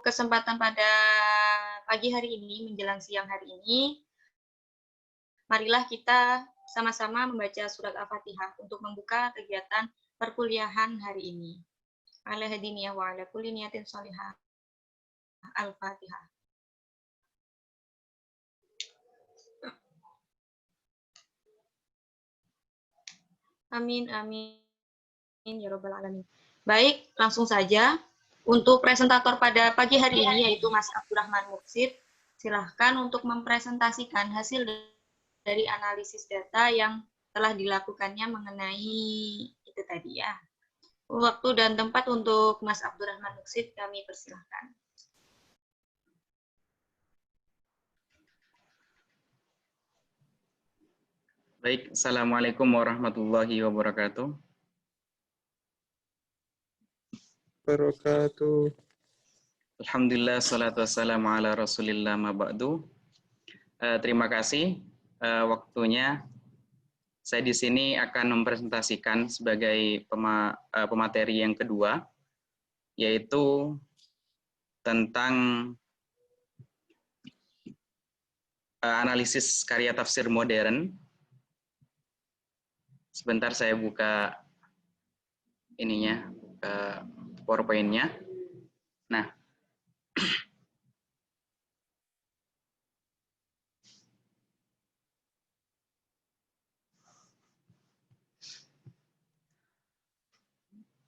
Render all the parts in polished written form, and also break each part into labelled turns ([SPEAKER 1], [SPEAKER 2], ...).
[SPEAKER 1] kesempatan pada pagi hari ini, menjelang siang hari ini, marilah kita sama-sama membaca surat Al-Fatihah untuk membuka kegiatan perkuliahan hari ini. Ala hadiniyah wa ala kulli niyatin sholihah. Al-Fatihah. Amin, amin. Ya Rabbal Alamin. Baik, langsung saja. Untuk presentator pada pagi hari ini, yaitu Mas Abdurrahman Muksid, silahkan untuk mempresentasikan hasil dari analisis data yang telah dilakukannya mengenai itu tadi ya. Waktu dan tempat untuk Mas Abdurrahman Muksid kami persilahkan.
[SPEAKER 2] Baik, Assalamualaikum warahmatullahi wabarakatuh. Alhamdulillah, salatu wassalamu ala rasulillah ma ba'du. Terima kasih waktunya. Saya di sini akan mempresentasikan sebagai pemateri yang kedua, yaitu tentang analisis karya tafsir modern. Sebentar saya buka ininya, PowerPoint-nya. Nah,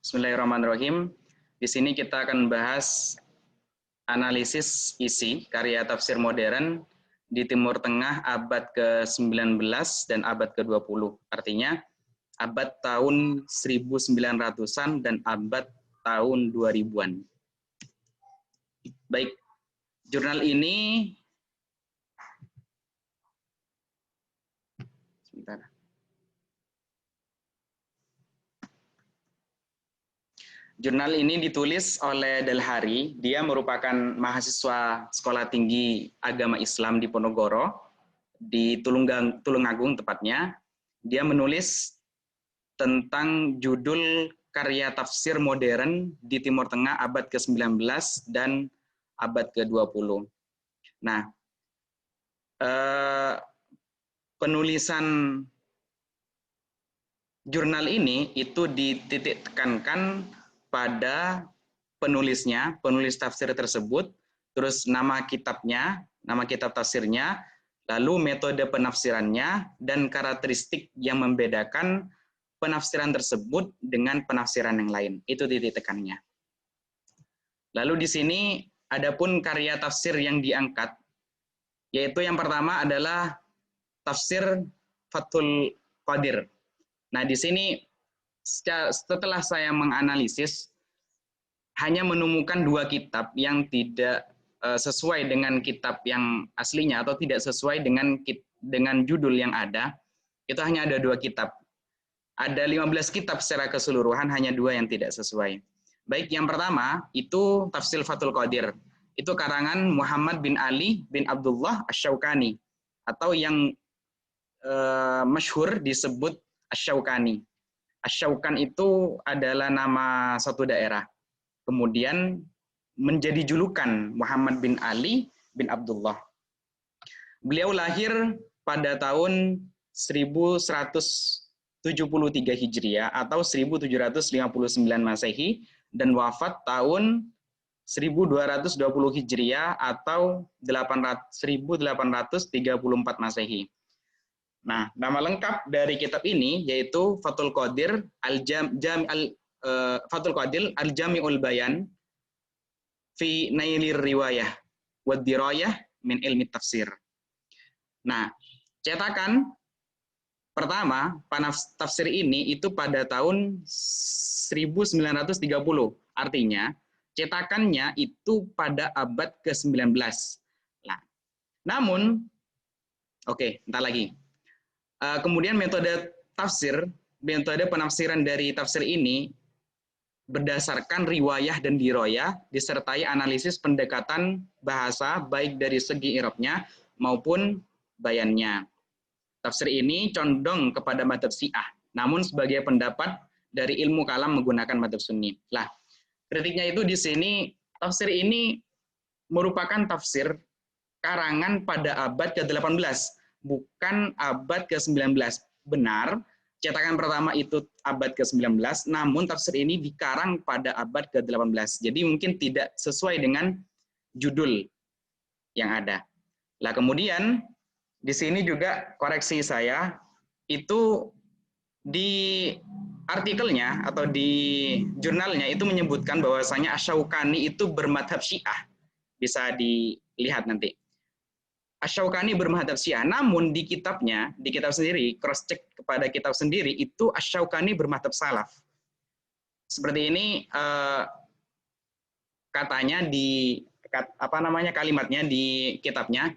[SPEAKER 2] Bismillahirrahmanirrahim. Di sini kita akan bahas analisis isi karya tafsir modern di Timur Tengah abad ke-19 dan abad ke-20. Artinya abad tahun 1900-an dan abad tahun 2000-an. Baik, jurnal ini sebentar. Jurnal ini ditulis oleh Dalhari. Dia merupakan mahasiswa Sekolah Tinggi Agama Islam di Ponorogo, di Tulungagung tepatnya. Dia menulis tentang judul karya tafsir modern di Timur Tengah abad ke-19 dan abad ke-20. Nah, penulisan jurnal ini itu dititik tekankan pada penulisnya, penulis tafsir tersebut, terus nama kitabnya, nama kitab tafsirnya, lalu metode penafsirannya, dan karakteristik yang membedakan penafsiran tersebut dengan penafsiran yang lain. Itu titik tekannya. Lalu di sini adapun karya tafsir yang diangkat, yaitu yang pertama adalah tafsir Fathul Qadir. Nah, di sini setelah saya menganalisis, hanya menemukan dua kitab yang tidak sesuai dengan kitab yang aslinya atau tidak sesuai dengan judul yang ada. Itu hanya ada dua kitab. Ada 15 kitab secara keseluruhan, hanya dua yang tidak sesuai. Baik, yang pertama itu tafsir Fathul Qadir. Itu karangan Muhammad bin Ali bin Abdullah Asy-Syaukani, atau yang masyhur disebut Asy-Syaukani. Asy-Syaukan itu adalah nama satu daerah. Kemudian menjadi julukan Muhammad bin Ali bin Abdullah. Beliau lahir pada tahun 1173 Hijriah atau 1759 Masehi dan wafat tahun 1220 Hijriah atau 1834 Masehi. Nah, nama lengkap dari kitab ini yaitu Fathul Qadir Fathul Qadir Al-Jami'ul Bayan fi Nailir Riwayah wa Dirayah min Ilmi Tafsir. Nah, cetakan pertama tafsir ini itu pada tahun 1930. Artinya, cetakannya itu pada abad ke-19. Nah, namun entar lagi. Kemudian metode penafsiran dari tafsir ini berdasarkan riwayah dan diroyah, disertai analisis pendekatan bahasa baik dari segi i'rabnya maupun bayannya. Tafsir ini condong kepada madzhab Syiah, namun sebagai pendapat dari ilmu kalam menggunakan madzhab Sunni. Lah, kritiknya itu di sini tafsir ini merupakan tafsir karangan pada abad ke-18, bukan abad ke-19. Benar, cetakan pertama itu abad ke-19, namun tafsir ini dikarang pada abad ke-18. Jadi mungkin tidak sesuai dengan judul yang ada. Lah kemudian di sini juga koreksi saya, itu di artikelnya atau di jurnalnya itu menyebutkan bahwasanya Asy-Syaukani itu bermadhab Syiah. Bisa dilihat nanti. Asy-Syaukani bermadhab Syiah, namun di kitabnya, di kitab sendiri, cross check kepada kitab sendiri, itu Asy-Syaukani bermadhab Salaf. Seperti ini katanya di kalimatnya di kitabnya,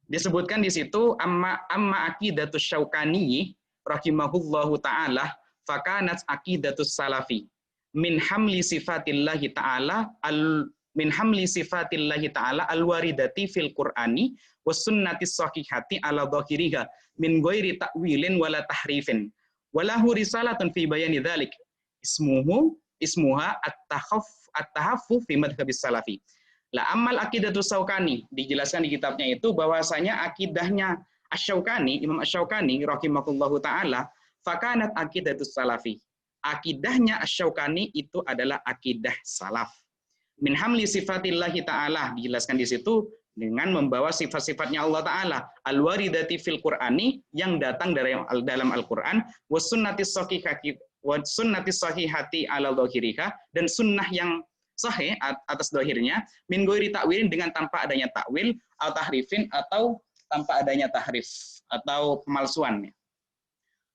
[SPEAKER 2] disebutkan di situ amma aqidatus Syaukani rahimahullahu taala fakanat aqidatus salafi min hamli sifatillahi taala al-waridati fil qur'ani was sunnatis sahihati ala dhahiriha min ghairi ta'wilin wala tahrifin walahu risalatun fi bayani dzalik ismuha at-tahaffuf fi madhhabis salafi. La amal aqidatus Syaukani, dijelaskan di kitabnya itu bahwasanya akidahnya Asy-Syaukani, Imam Asy-Syaukani rahimahullahu taala, fakanat aqidatus salafi. Akidahnya Asy-Syaukani itu adalah akidah salaf. Min hamli sifatillahi taala, dijelaskan di situ dengan membawa sifat-sifatnya Allah taala, al-waridati fil Qur'ani, yang datang dari dalam Al-Qur'an, was sunnatis sahihati ala dhahiriha, dan sunnah yang sahih atas dohirnya, min ghairi ta'wilin, dengan tanpa adanya takwil, atau tahrifin, atau tanpa adanya tahrif atau pemalsuan.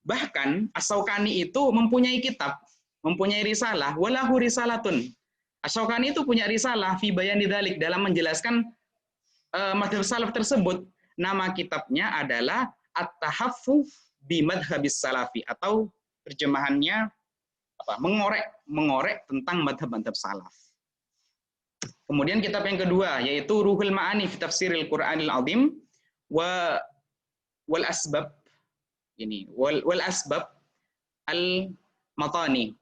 [SPEAKER 2] Bahkan Asy-Syaukani itu mempunyai kitab, mempunyai risalah, walahu risalatun. Asy-Syaukani itu punya risalah fi bayani dzalik, dalam menjelaskan madhab salaf tersebut. Nama kitabnya adalah At-Tahaffuf bi Madhhabis Salafi, atau terjemahannya mengorek tentang madhab-madhab salaf. Kemudian kitab yang kedua yaitu Ruhul Ma'ani fi Tafsiril Qur'anil Azim wal Asbab Al-Matani.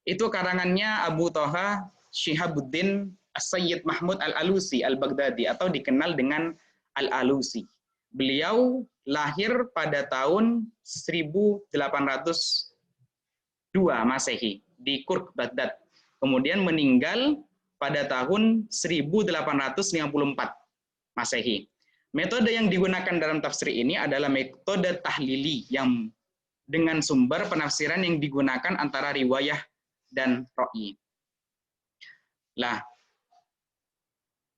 [SPEAKER 2] Itu karangannya Abu Thaha Syihabuddin As-Sayyid Mahmud Al-Alusi Al-Baghdadi, atau dikenal dengan Al-Alusi. Beliau lahir pada tahun 1802 Masehi di Kurk, Baghdad. Kemudian meninggal pada tahun 1854 Masehi. Metode yang digunakan dalam tafsir ini adalah metode tahlili, yang dengan sumber penafsiran yang digunakan antara riwayah dan ra'yi. Lah,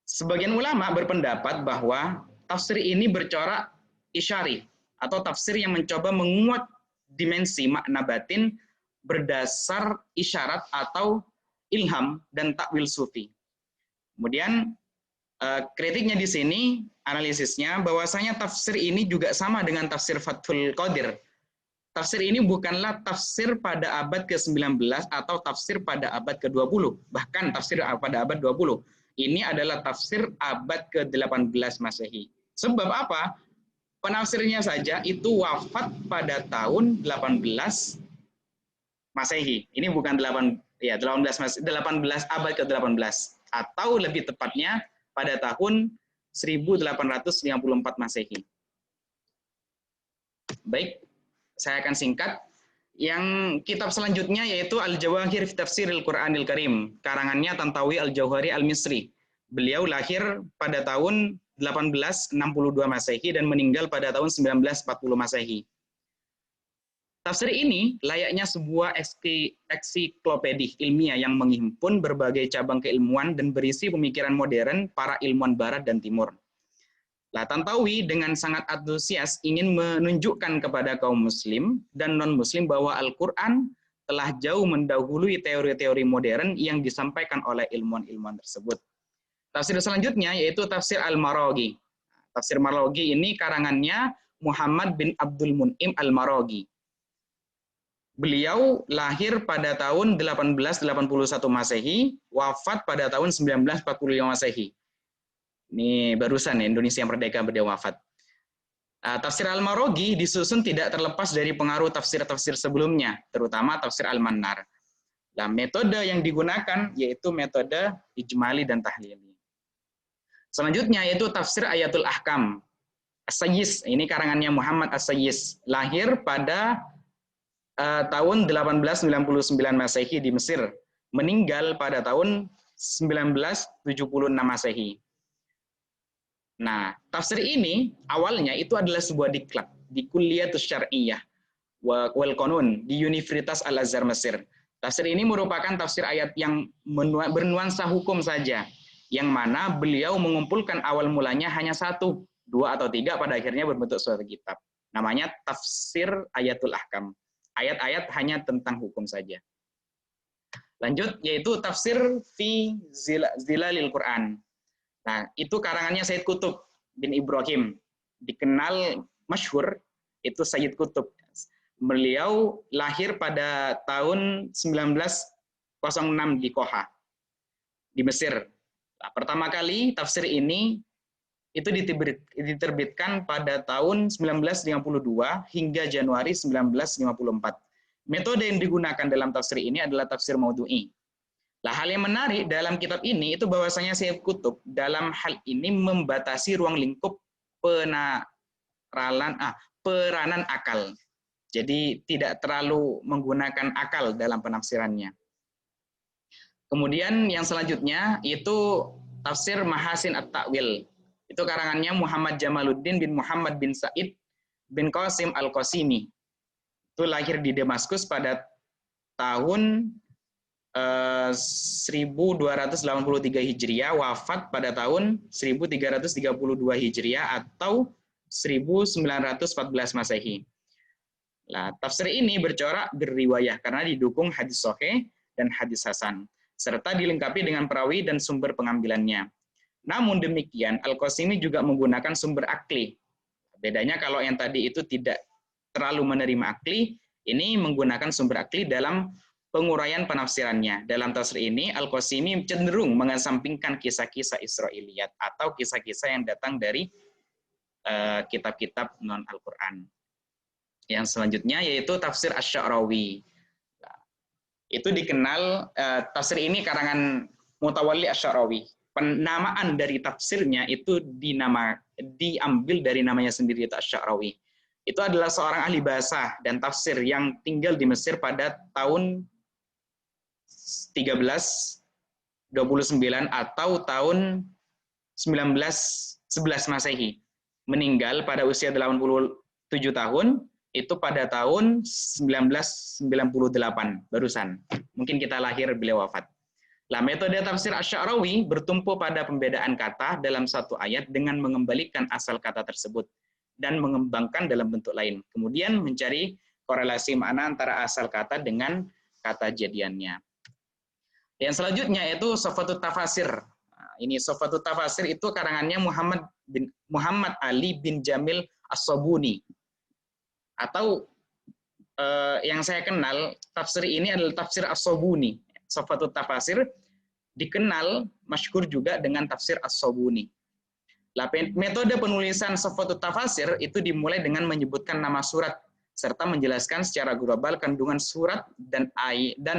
[SPEAKER 2] sebagian ulama berpendapat bahwa tafsir ini bercorak isyari, atau tafsir yang mencoba menguat dimensi makna batin berdasar isyarat atau ilham dan takwil sufi. Kemudian kritiknya di sini, analisisnya, bahwasanya tafsir ini juga sama dengan tafsir Fathul Qadir. Tafsir ini bukanlah tafsir pada abad ke-19 atau tafsir pada abad ke-20, bahkan tafsir pada abad 20. Ini adalah tafsir abad ke-18 Masehi. Sebab apa? Penafsirnya saja itu wafat pada tahun 18 Masehi. Ini bukan 18 abad ke-18, atau lebih tepatnya pada tahun 1854 Masehi. Baik, saya akan singkat. Yang kitab selanjutnya yaitu Al-Jawahir fi Tafsiril Qur'anil Karim, karangannya Tantawi Al-Jauhari Al-Misri. Beliau lahir pada tahun 1862 Masehi dan meninggal pada tahun 1940 Masehi. Tafsir ini layaknya sebuah ensiklopedia ilmiah yang menghimpun berbagai cabang keilmuan dan berisi pemikiran modern para ilmuwan barat dan timur. Tantawi dengan sangat antusias ingin menunjukkan kepada kaum muslim dan non-muslim bahwa Al-Quran telah jauh mendahului teori-teori modern yang disampaikan oleh ilmuwan-ilmuwan tersebut. Tafsir selanjutnya yaitu Tafsir Al-Maraghi. Tafsir Maraghi ini karangannya Muhammad bin Abdul Mun'im Al-Maraghi. Beliau lahir pada tahun 1881 Masehi, wafat pada tahun 1945 Masehi. Ini barusan Indonesia Merdeka beliau wafat. Tafsir Al-Maraghi disusun tidak terlepas dari pengaruh tafsir-tafsir sebelumnya, terutama Tafsir Al-Mannar. Metode yang digunakan yaitu metode ijmali dan tahlili. Selanjutnya yaitu tafsir Ayatul Ahkam. As-Sayyis, ini karangannya Muhammad As-Sayyis, lahir pada tahun 1899 Masehi di Mesir, meninggal pada tahun 1976 Masehi. Nah, tafsir ini awalnya itu adalah sebuah diklat di Kulliyatus Syar'iyyah wal Qanun di Universitas Al-Azhar Mesir. Tafsir ini merupakan tafsir ayat yang bernuansa hukum saja, yang mana beliau mengumpulkan awal mulanya hanya 1, 2 atau 3 pada akhirnya berbentuk suatu kitab. Namanya tafsir Ayatul Ahkam. Ayat-ayat hanya tentang hukum saja. Lanjut, yaitu tafsir fi Zilalil Quran. Nah, itu karangannya Sayyid Qutb bin Ibrahim. Dikenal masyhur, itu Sayyid Qutb. Beliau lahir pada tahun 1906 di Koha, di Mesir. Nah, pertama kali tafsir ini itu diterbitkan pada tahun 1952 hingga Januari 1954. Metode yang digunakan dalam tafsir ini adalah tafsir maudhu'i. Nah, hal yang menarik dalam kitab ini itu bahwasanya Sayyid Qutb dalam hal ini membatasi ruang lingkup peranan akal. Jadi tidak terlalu menggunakan akal dalam penafsirannya. Kemudian yang selanjutnya itu tafsir Mahasin At-Ta'wil. Itu karangannya Muhammad Jamaluddin bin Muhammad bin Said bin Qasim Al-Qasimi. Itu lahir di Damaskus pada tahun 1283 Hijriah, wafat pada tahun 1332 Hijriah atau 1914 Masehi. Nah, tafsir ini bercorak berriwayah karena didukung hadis sahih dan hadis hasan, serta dilengkapi dengan perawi dan sumber pengambilannya. Namun demikian, Al-Qasimi juga menggunakan sumber akli. Bedanya kalau yang tadi itu tidak terlalu menerima akli, ini menggunakan sumber akli dalam penguraian penafsirannya. Dalam tafsir ini, Al-Qasimi cenderung mengesampingkan kisah-kisah Israiliyat atau kisah-kisah yang datang dari kitab-kitab non-Al-Quran. Yang selanjutnya yaitu tafsir Asy-Sya'rawi. Itu dikenal, tafsir ini karangan Mutawalli Asy-Sya'rawi. Penamaan dari tafsirnya itu diambil dari namanya sendiri, itu Asy-Sya'rawi. Itu adalah seorang ahli bahasa dan tafsir yang tinggal di Mesir pada tahun 1329 atau tahun 1911 Masehi. Meninggal pada usia 87 tahun, itu pada tahun 1998 barusan. Mungkin kita lahir beliau wafat. Lah, metode tafsir Asy-Sya'rawi bertumpu pada pembedaan kata dalam satu ayat dengan mengembalikan asal kata tersebut dan mengembangkan dalam bentuk lain. Kemudian mencari korelasi makna antara asal kata dengan kata jadiannya. Yang selanjutnya yaitu Sofatut Tafasir. Nah, ini Sofatut Tafasir itu karangannya Muhammad Ali bin Jamil As-Sabuni. Atau yang saya kenal, tafsir ini adalah tafsir As-Sabuni. Sofatut Tafasir dikenal masyhur juga dengan tafsir As-Sabuni. Metode penulisan Sofatut Tafasir itu dimulai dengan menyebutkan nama surat serta menjelaskan secara global kandungan surat dan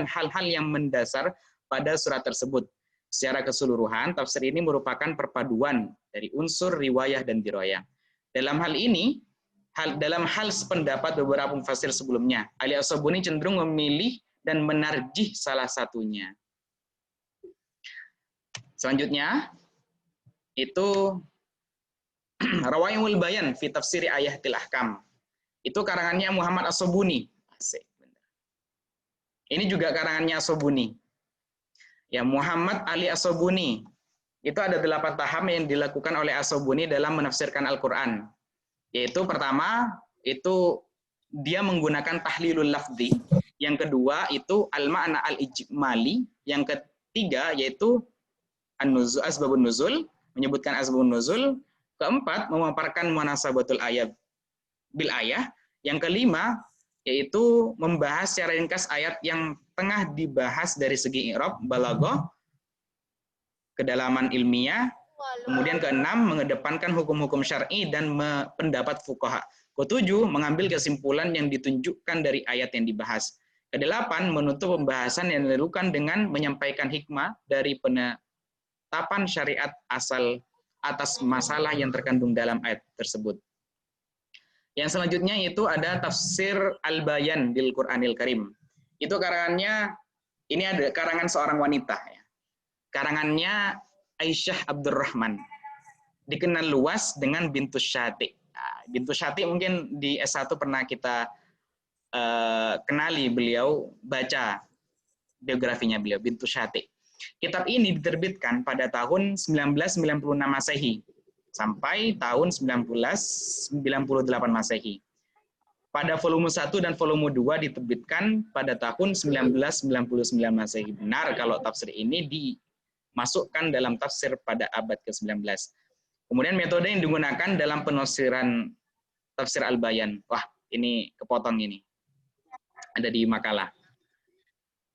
[SPEAKER 2] hal-hal yang mendasar pada surat tersebut. Secara keseluruhan, tafsir ini merupakan perpaduan dari unsur riwayah dan dirayah. Dalam hal ini, dalam hal sependapat beberapa mufassir sebelumnya, Ali As-Sabuni cenderung memilih dan menarjih salah satunya. Selanjutnya, itu Rawaimul Bayan fi Tafsiri Ayatil Ahkam. Itu karangannya Muhammad As-Sabuni. Ini juga karangannya As-Sabuni. Ya, Muhammad Ali As-Sabuni. Itu ada 8 tahap yang dilakukan oleh As-Sabuni dalam menafsirkan Al-Quran. Yaitu pertama, itu dia menggunakan tahlilul lafzi. Yang kedua, itu al-ma'na al-ijmali. Yang ketiga, yaitu asbabun nuzul, menyebutkan asbabun nuzul. Keempat, memaparkan munasabatul ayat bil ayah. Yang kelima, yaitu membahas secara ringkas ayat yang tengah dibahas dari segi i'rab, balaghah, kedalaman ilmiah. Kemudian keenam, mengedepankan hukum-hukum syar'i dan pendapat fuqaha. Ketujuh, mengambil kesimpulan yang ditunjukkan dari ayat yang dibahas. Kedelapan, menutup pembahasan yang dilakukan dengan menyampaikan hikmah dari penetapan syariat asal atas masalah yang terkandung dalam ayat tersebut. Yang selanjutnya itu ada tafsir Al-Bayan bil Qur'anil Karim. Itu karangannya, ini ada karangan seorang wanita. Ya. Karangannya Aisyah Abdurrahman. Dikenal luas dengan Bintus Syati. Nah, Bintus Syati mungkin di S1 pernah kita kenali beliau, baca biografinya beliau, Bintus Syati. Kitab ini diterbitkan pada tahun 1996 Masehi sampai tahun 1998 Masehi. Pada volume 1 dan volume 2 diterbitkan pada tahun 1999 Masehi. Benar kalau tafsir ini dimasukkan dalam tafsir pada abad ke-19. Kemudian metode yang digunakan dalam penafsiran tafsir Al-Bayan. Wah, ini kepotong ini. Ada di makalah.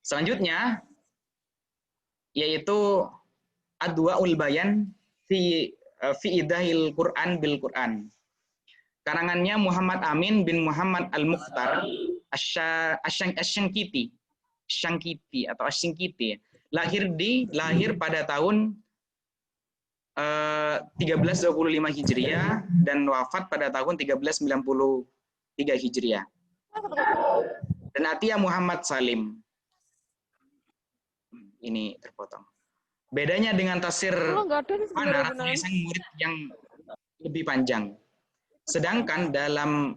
[SPEAKER 2] Selanjutnya yaitu Adwa'ul Bayan fi idahil Quran bil Quran. Karangannya Muhammad Amin bin Muhammad Al-Mukhtar Asy-Syankiti atau Asy-Syankiti. Lahir pada tahun 1325 Hijriah dan wafat pada tahun 1393 Hijriah. Dan Atiyah Muhammad Salim. Ini terpotong. Bedanya dengan tafsir Manar, tulisan murid yang lebih panjang. Sedangkan dalam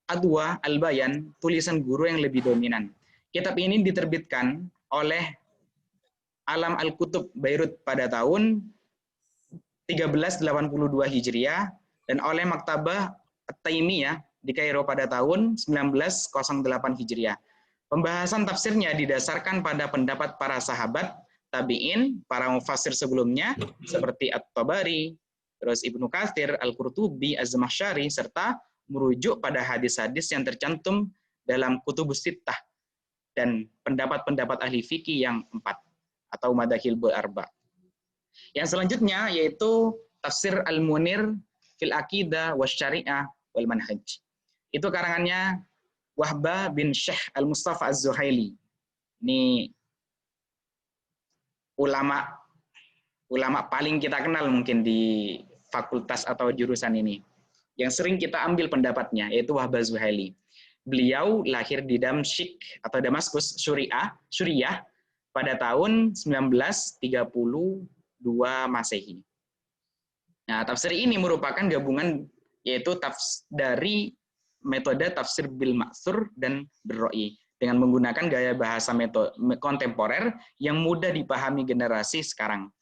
[SPEAKER 2] Adwa Al-Bayan, tulisan guru yang lebih dominan. Kitab ini diterbitkan oleh Alam Al-Kutub Beirut pada tahun 1382 Hijriah dan oleh Maktabah At-Taimiyah di Kairo pada tahun 1908 Hijriah. Pembahasan tafsirnya didasarkan pada pendapat para sahabat, tabi'in, para mufassir sebelumnya, seperti At-Tabari, terus Ibnu Katsir, Al-Qurtubi, Az-Zamakhsyari, serta merujuk pada hadis-hadis yang tercantum dalam Kutubus Sittah dan pendapat-pendapat ahli fikih yang 4 atau Madahil Arba. Yang selanjutnya yaitu Tafsir Al-Munir fil Aqidah Wasyari'ah wal Manhaj. Itu karangannya Wahbah bin Syekh Al-Mustafa Az-Zuhaili. Ini ulama paling kita kenal mungkin di fakultas atau jurusan ini. Yang sering kita ambil pendapatnya, yaitu Wahbah Zuhaili. Beliau lahir di Damsyik atau Damaskus, Suriah, pada tahun 1932 Masehi. Nah, tafsir ini merupakan gabungan yaitu dari metode tafsir bil ma'tsur dan berro'i dengan menggunakan gaya bahasa kontemporer yang mudah dipahami generasi sekarang.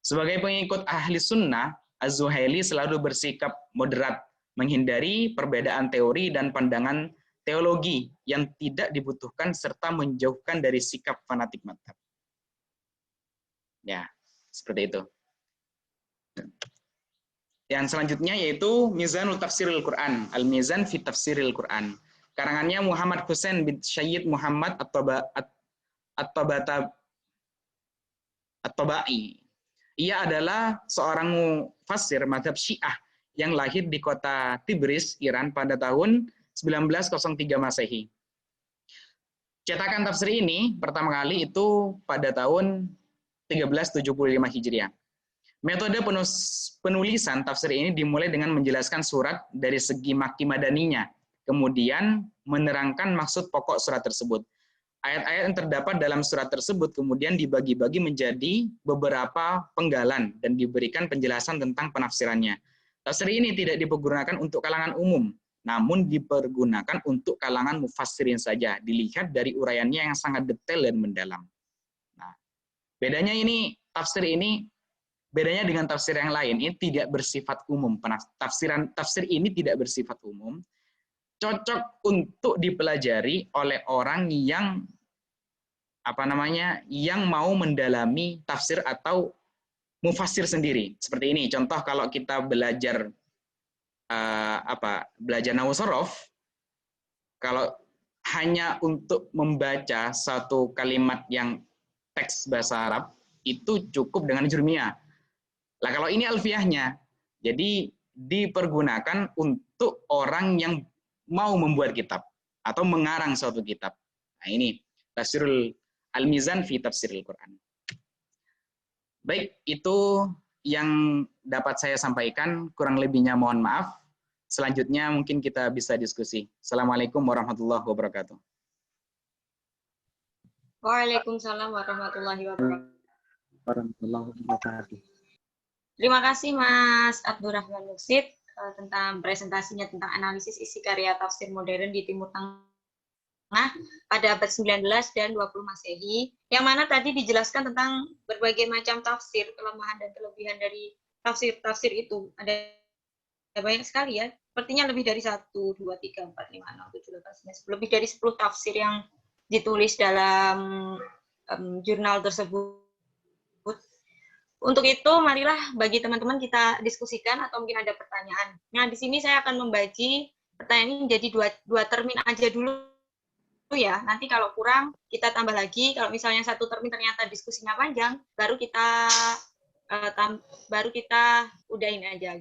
[SPEAKER 2] Sebagai pengikut ahli sunnah, Az-Zuhaili selalu bersikap moderat, menghindari perbedaan teori dan pandangan teologi yang tidak dibutuhkan serta menjauhkan dari sikap fanatik mazhab. Ya, seperti itu. Yang selanjutnya yaitu Mizanul Tafsiril Quran, Al-Mizan fi Tafsiril Quran. Karangannya Muhammad Husain bin Syed Muhammad At-Tabai. Ia adalah seorang mufassir mazhab Syiah yang lahir di kota Tibris, Iran pada tahun 1903 Masehi. Cetakan tafsir ini pertama kali itu pada tahun 1375 Hijriah. Metode penulisan tafsir ini dimulai dengan menjelaskan surat dari segi maki madaninya, kemudian menerangkan maksud pokok surat tersebut. Ayat-ayat yang terdapat dalam surat tersebut kemudian dibagi-bagi menjadi beberapa penggalan dan diberikan penjelasan tentang penafsirannya. Tafsir ini tidak dipergunakan untuk kalangan umum, namun dipergunakan untuk kalangan mufassirin saja, dilihat dari uraiannya yang sangat detail dan mendalam. Nah, bedanya dengan tafsir yang lain, ini tidak bersifat umum. Tafsir ini tidak bersifat umum, cocok untuk dipelajari oleh orang yang yang mau mendalami tafsir atau mufassir sendiri. Seperti ini, contoh kalau kita belajar belajar nahwu shorof, kalau hanya untuk membaca satu kalimat yang teks bahasa Arab, itu cukup dengan jurmiyah. Nah, kalau ini alfiahnya, jadi dipergunakan untuk orang yang mau membuat kitab atau mengarang suatu kitab. Nah, ini Tafsirul Al-Mizan fi Tafsiril Quran. Baik, itu yang dapat saya sampaikan, kurang lebihnya mohon maaf. Selanjutnya mungkin kita bisa diskusi. Assalamualaikum warahmatullahi wabarakatuh.
[SPEAKER 1] Waalaikumsalam warahmatullahi wabarakatuh.
[SPEAKER 3] Warahmatullahi wabarakatuh.
[SPEAKER 1] Terima kasih Mas Abdurrahman Muksid tentang presentasinya tentang analisis isi karya tafsir modern di Timur Tengah pada abad 19 dan 20 Masehi, yang mana tadi dijelaskan tentang berbagai macam tafsir, kelemahan dan kelebihan dari tafsir-tafsir itu. Ada banyak sekali ya, sepertinya lebih dari 1, 2, 3, 4, 5, 6, 7, 8, 9, lebih dari 10 tafsir yang ditulis dalam jurnal tersebut. Untuk itu, marilah bagi teman-teman kita diskusikan atau mungkin ada pertanyaan. Nah, di sini saya akan membagi pertanyaan ini menjadi dua termin aja dulu ya. Nanti kalau kurang, kita tambah lagi. Kalau misalnya satu termin ternyata diskusinya panjang, baru kita udahin aja.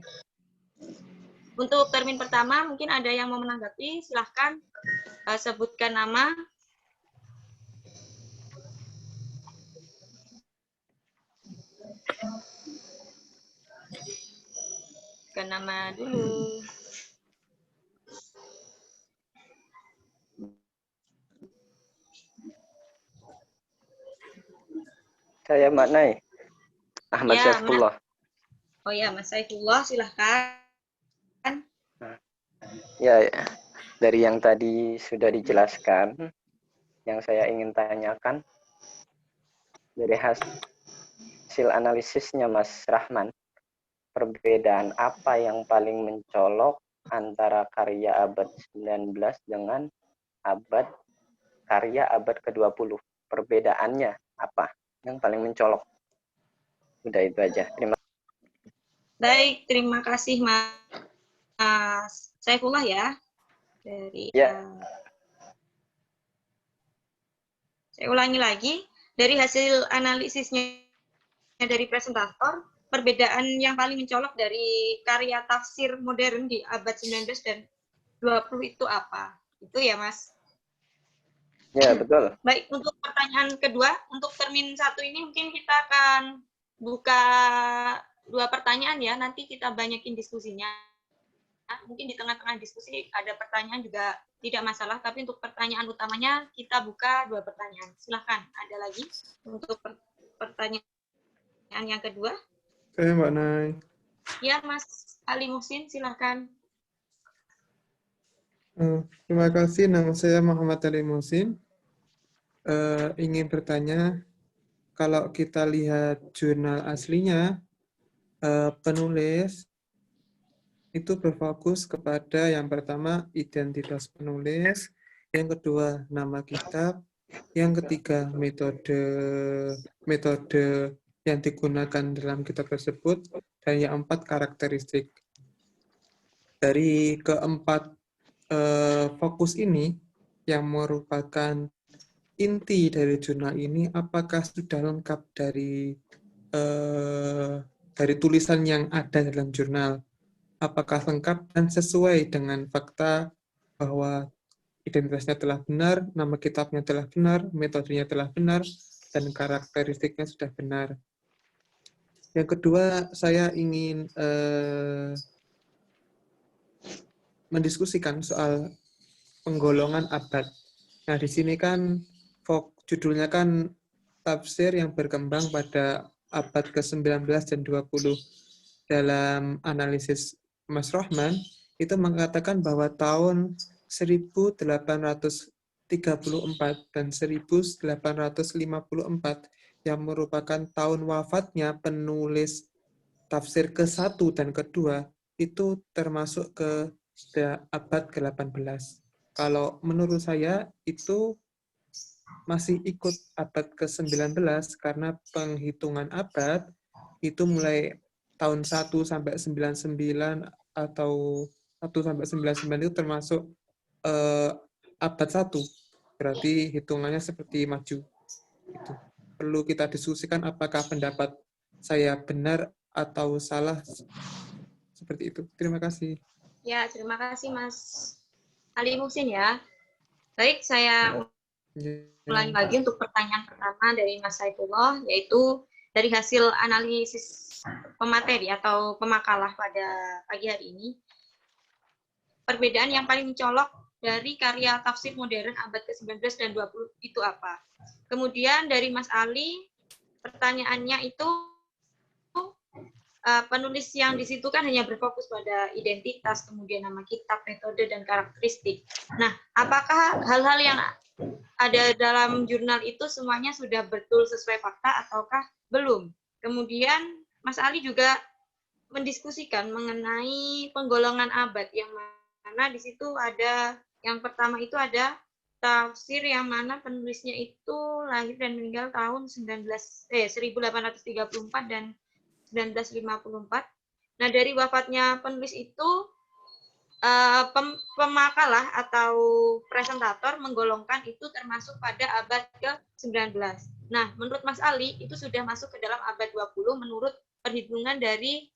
[SPEAKER 1] Untuk termin pertama, mungkin ada yang mau menanggapi, silahkan sebutkan nama. Sebutkan nama dulu.
[SPEAKER 3] Saya Mbak Nay, Ahmad
[SPEAKER 1] Ya,
[SPEAKER 3] Saifullah.
[SPEAKER 1] Oh ya, Mas Saifullah, silahkan.
[SPEAKER 3] Ya, dari yang tadi sudah dijelaskan, yang saya ingin tanyakan, dari hasil analisisnya Mas Rahman, perbedaan apa yang paling mencolok antara karya abad 19 dengan karya abad ke-20? Perbedaannya apa yang paling mencolok? Udah itu aja.
[SPEAKER 1] Baik, terima kasih Mas Saifullah ya. Saya ulangi lagi, dari hasil analisisnya dari presentator, perbedaan yang paling mencolok dari karya tafsir modern di abad 19 dan 20 itu apa? Itu ya, Mas?
[SPEAKER 3] Ya, betul.
[SPEAKER 1] Baik, untuk pertanyaan kedua, untuk termin 1 ini mungkin kita akan buka 2 pertanyaan ya, nanti kita banyakin diskusinya. Mungkin di tengah-tengah diskusi ada pertanyaan juga tidak masalah, tapi untuk pertanyaan utamanya kita buka 2 pertanyaan. Silahkan, ada lagi untuk pertanyaan yang kedua?
[SPEAKER 4] Saya Mbak Nay.
[SPEAKER 1] Ya, Mas Ali Muhsin, silahkan.
[SPEAKER 4] Terima kasih, nama saya Muhammad Ali Muhsin. Ingin bertanya, kalau kita lihat jurnal aslinya, penulis itu berfokus kepada yang pertama identitas penulis, yang kedua nama kitab, yang ketiga metode yang digunakan dalam kitab tersebut, dan yang keempat karakteristik. Dari keempat fokus ini yang merupakan inti dari jurnal ini, apakah sudah lengkap dari tulisan yang ada dalam jurnal? Apakah lengkap dan sesuai dengan fakta bahwa identitasnya telah benar, nama kitabnya telah benar, metodenya telah benar, dan karakteristiknya sudah benar. Yang kedua, saya ingin mendiskusikan soal penggolongan abad. Nah, di sini kan judulnya kan tafsir yang berkembang pada abad ke-19 dan 20. Dalam analisis Mas Rahman, itu mengatakan bahwa tahun 1834 dan 1854 yang merupakan tahun wafatnya penulis tafsir ke-1 dan ke-2 itu termasuk ke abad ke-18. Kalau menurut saya itu masih ikut abad ke-19 karena penghitungan abad itu mulai tahun 1 sampai 99 atau 1 sampai 99 itu termasuk abad 1. Berarti hitungannya seperti maju. Itu. Perlu kita diskusikan apakah pendapat saya benar atau salah seperti itu. Terima kasih.
[SPEAKER 1] Ya, terima kasih Mas Ali Muhsin ya. Baik, saya ulangi lagi untuk pertanyaan pertama dari Mas Saifullah, yaitu dari hasil analisis pemateri atau pemakalah pada pagi hari ini, perbedaan yang paling mencolok dari karya tafsir modern abad ke-19 dan 20 itu apa? Kemudian dari Mas Ali, pertanyaannya itu, penulis yang di situ kan hanya berfokus pada identitas, kemudian nama kitab, metode, dan karakteristik. Nah, apakah hal-hal yang ada dalam jurnal itu semuanya sudah betul sesuai fakta ataukah belum? Kemudian Mas Ali juga mendiskusikan mengenai penggolongan abad, yang mana di situ ada, yang pertama itu ada tafsir yang mana penulisnya itu lahir dan meninggal tahun 1834 dan 1954. Nah, dari wafatnya penulis itu, pemakalah atau presentator menggolongkan itu termasuk pada abad ke-19. Nah, menurut Mas Ali, itu sudah masuk ke dalam abad 20 menurut perhitungan dari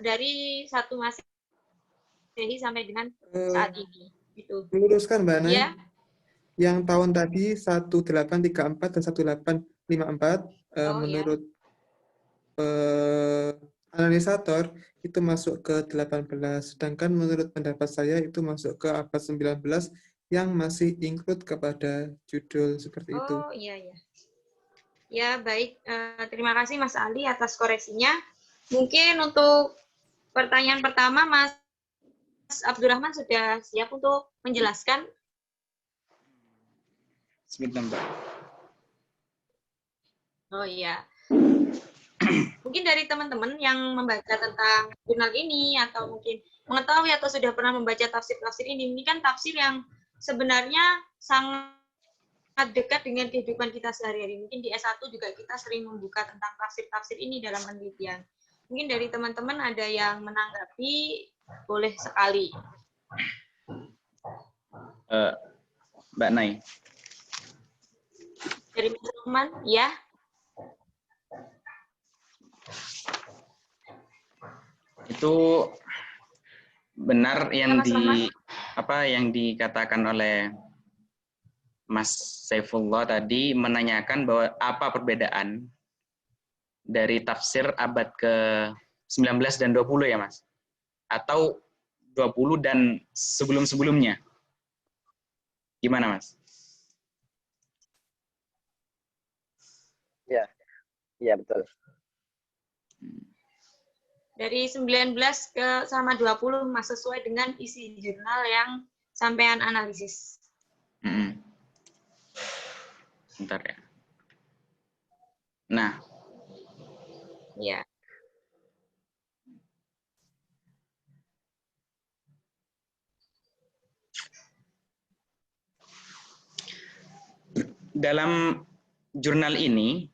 [SPEAKER 1] dari 1 Masehi sampai dengan saat ini. Gitu.
[SPEAKER 4] Meluruskan, Mbak Nay.
[SPEAKER 1] Ya.
[SPEAKER 4] Yang tahun tadi 1834 dan 1854, menurut analisator itu masuk ke 18, sedangkan menurut pendapat saya itu masuk ke abad 19 yang masih include kepada judul seperti itu.
[SPEAKER 1] Oh, iya, iya. Ya, baik. Terima kasih Mas Ali atas koreksinya. Mungkin untuk pertanyaan pertama, Mas Abdurrahman sudah siap untuk menjelaskan?
[SPEAKER 2] Sebentar, Mbak.
[SPEAKER 1] Oh iya. Mungkin dari teman-teman yang membaca tentang jurnal ini, atau mungkin mengetahui atau sudah pernah membaca tafsir-tafsir ini kan tafsir yang sebenarnya sangat dekat dengan kehidupan kita sehari-hari. Mungkin di S1 juga kita sering membuka tentang tafsir-tafsir ini dalam penelitian. Mungkin dari teman-teman ada yang menanggapi, boleh sekali.
[SPEAKER 2] Mbak Nay.
[SPEAKER 1] Dari teman-teman, ya.
[SPEAKER 2] Itu benar yang
[SPEAKER 1] Sama-sama.
[SPEAKER 2] yang dikatakan oleh Mas Saifullah tadi, menanyakan bahwa apa perbedaan dari tafsir abad ke-19 dan 20 ya, Mas? Atau 20 dan sebelum-sebelumnya? Gimana, Mas?
[SPEAKER 3] Ya, iya betul.
[SPEAKER 1] Dari 19 ke sama 20, Mas, sesuai dengan isi jurnal yang sampean analisis.
[SPEAKER 2] Bentar ya. Nah.
[SPEAKER 1] Ya.
[SPEAKER 2] Dalam jurnal ini,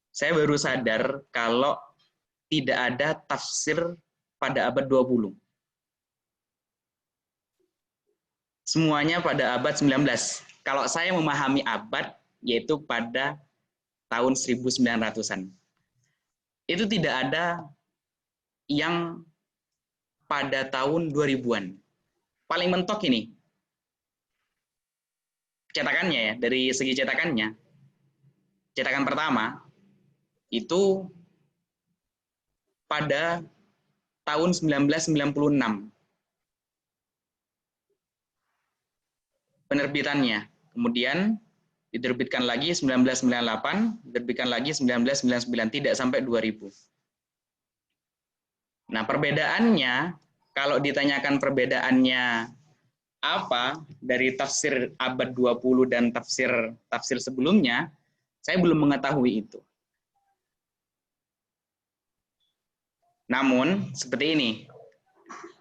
[SPEAKER 2] saya baru sadar kalau tidak ada tafsir pada abad 20. Semuanya pada abad 19. Kalau saya memahami abad, yaitu pada tahun 1900-an. Itu tidak ada yang pada tahun 2000-an. Paling mentok ini. Cetakannya ya, dari segi cetakannya. Cetakan pertama, itu pada tahun 1996. Penerbitannya. Kemudian diterbitkan lagi 1998, diterbitkan lagi 1999, tidak sampai 2000. Nah, perbedaannya, kalau ditanyakan perbedaannya apa dari tafsir abad 20 dan tafsir sebelumnya, saya belum mengetahui itu. Namun, seperti ini.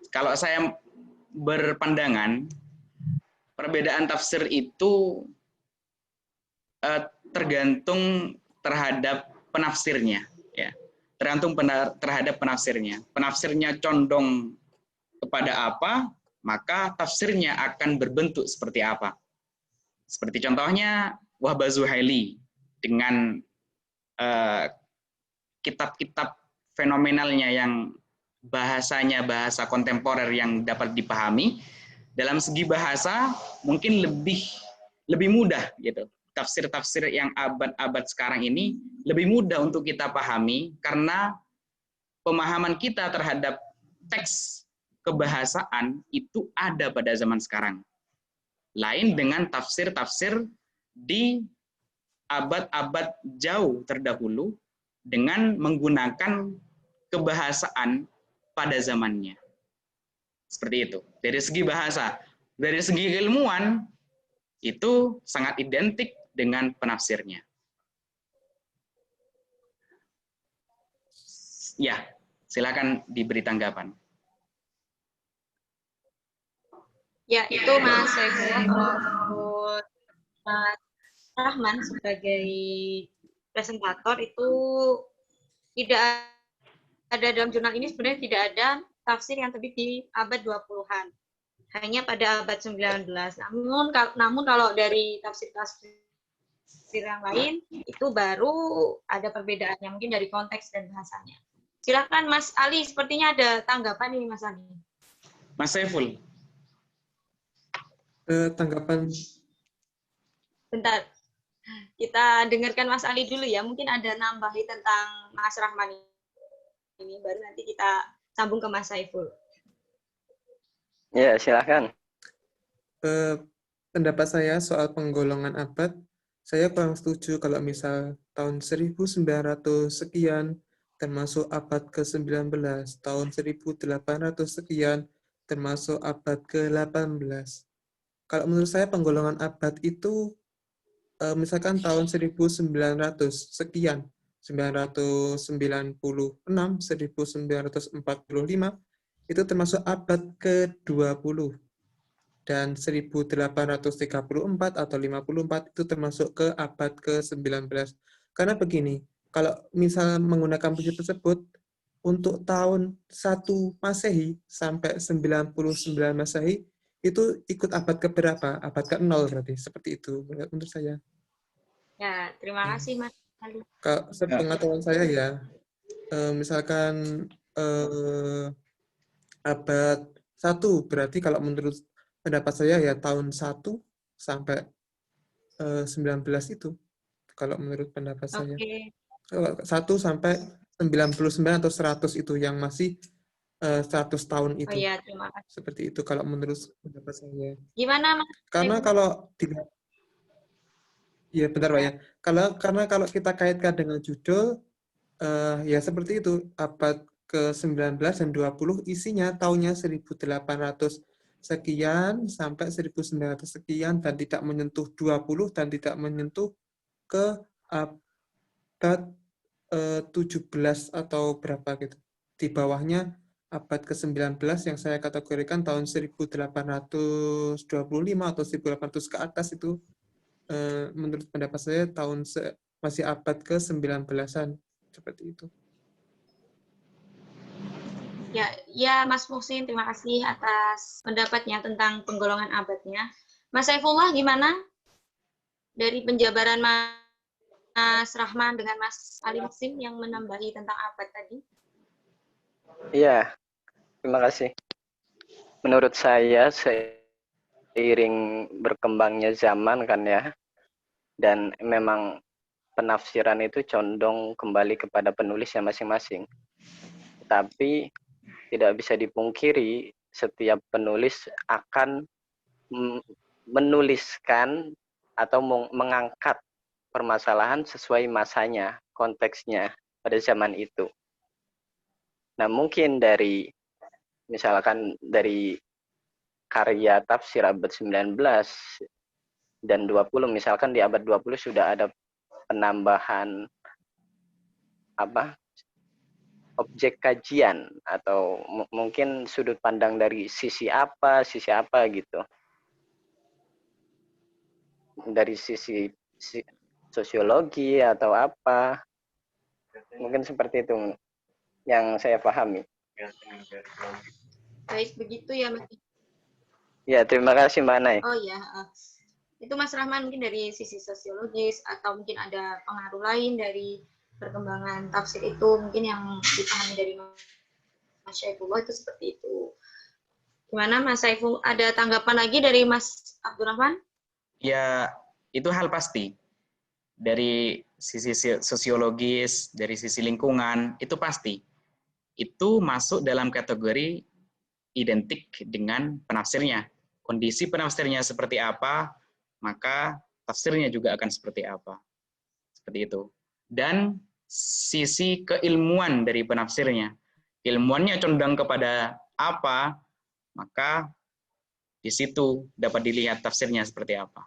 [SPEAKER 2] Kalau saya berpandangan, perbedaan tafsir itu tergantung terhadap penafsirnya, ya. Tergantung terhadap penafsirnya. Penafsirnya condong kepada apa, maka tafsirnya akan berbentuk seperti apa. Seperti contohnya Wahbah Zuhaili dengan kitab-kitab fenomenalnya yang bahasanya bahasa kontemporer yang dapat dipahami. Dalam segi bahasa mungkin lebih mudah gitu. tafsir-tafsir yang abad-abad sekarang ini lebih mudah untuk kita pahami karena pemahaman kita terhadap teks kebahasaan itu ada pada zaman sekarang. Lain dengan tafsir-tafsir di abad-abad jauh terdahulu dengan menggunakan kebahasaan pada zamannya. Seperti itu. Dari segi bahasa, dari segi ilmuwan itu sangat identik dengan penafsirnya. Ya, silakan diberi tanggapan.
[SPEAKER 1] Ya, itu Mas Saifullah. Kalau Mas Rahman sebagai presentator itu tidak ada dalam jurnal ini, sebenarnya tidak ada tafsir yang terbit di abad 20-an. Hanya pada abad 19. Namun kalau dari tafsir-tafsir yang lain, itu baru ada perbedaannya, mungkin dari konteks dan bahasanya. Silakan Mas Ali, sepertinya ada tanggapan nih Mas Ali.
[SPEAKER 2] Mas Saiful.
[SPEAKER 4] Tanggapan.
[SPEAKER 1] Bentar, kita dengarkan Mas Ali dulu ya. Mungkin ada nambahi tentang Mas Rahman ini, baru nanti kita sambung ke Mas Saiful.
[SPEAKER 3] Ya, silakan.
[SPEAKER 4] Pendapat saya soal penggolongan abad, saya kurang setuju kalau misal tahun 1900 sekian termasuk abad ke-19, tahun 1800 sekian termasuk abad ke-18. Kalau menurut saya penggolongan abad itu misalkan tahun 1900 sekian, 996, 1945, itu termasuk abad ke-20. Dan 1834 atau 54 itu termasuk ke abad ke-19. Karena begini, kalau misal menggunakan prinsip tersebut, untuk tahun 1 Masehi sampai 99 Masehi, itu ikut abad keberapa? Abad ke-0 berarti. Seperti itu menurut saya.
[SPEAKER 1] Ya, terima kasih Mas Ali.
[SPEAKER 4] Sepengetahuan saya ya, misalkan abad 1 berarti kalau menurut pendapat saya ya tahun 1 sampai 19 itu. Kalau menurut pendapat saya.
[SPEAKER 1] Oke.
[SPEAKER 4] 1 sampai 99 atau 100 itu yang masih 100 tahun itu.
[SPEAKER 1] Oh ya, terima kasih.
[SPEAKER 4] Seperti itu kalau menurut pendapat saya.
[SPEAKER 1] Gimana Mas?
[SPEAKER 4] Karena kalau ya bentar Pak ya. Karena kalau kita kaitkan dengan judul ya seperti itu, abad ke-19 dan 20 isinya tahunnya 1800 sekian sampai 1900 sekian dan tidak menyentuh 20 dan tidak menyentuh ke abad 17 atau berapa gitu. Di bawahnya abad ke-19 yang saya kategorikan tahun 1825 atau 1800 ke atas itu menurut pendapat saya masih abad ke-19-an seperti itu.
[SPEAKER 1] Ya Mas Muhsin, terima kasih atas pendapatnya tentang penggolongan abadnya. Mas Saifullah gimana? Dari penjabaran Mas Rahman dengan Mas Ali Muhsin yang menambahi tentang abad tadi.
[SPEAKER 3] Iya, terima kasih. Menurut saya, seiring berkembangnya zaman kan ya, dan memang penafsiran itu condong kembali kepada penulisnya masing-masing. Tapi tidak bisa dipungkiri setiap penulis akan menuliskan atau mengangkat permasalahan sesuai masanya, konteksnya pada zaman itu. Nah, mungkin misalkan dari karya tafsir abad 19 dan 20, misalkan di abad 20 sudah ada penambahan objek kajian atau mungkin sudut pandang dari sisi apa gitu. Dari sisi sosiologi atau apa. Mungkin seperti itu yang saya pahami.
[SPEAKER 1] Baik, begitu ya Mas.
[SPEAKER 3] Ya, terima kasih Mbak Nay.
[SPEAKER 1] Oh ya, itu Mas Rahman mungkin dari sisi sosiologis atau mungkin ada pengaruh lain dari perkembangan tafsir itu mungkin yang dipahami dari Mas Saifullah itu seperti itu. Gimana Mas Saiful? Ada tanggapan lagi dari Mas Abdurrahman?
[SPEAKER 2] Ya, itu hal pasti. dari sisi sosiologis, dari sisi lingkungan, itu pasti. Itu masuk dalam kategori identik dengan penafsirnya. Kondisi penafsirnya seperti apa, maka tafsirnya juga akan seperti apa. Seperti itu. Dan sisi keilmuan dari penafsirnya. Ilmuannya condong kepada apa, maka di situ dapat dilihat tafsirnya seperti apa.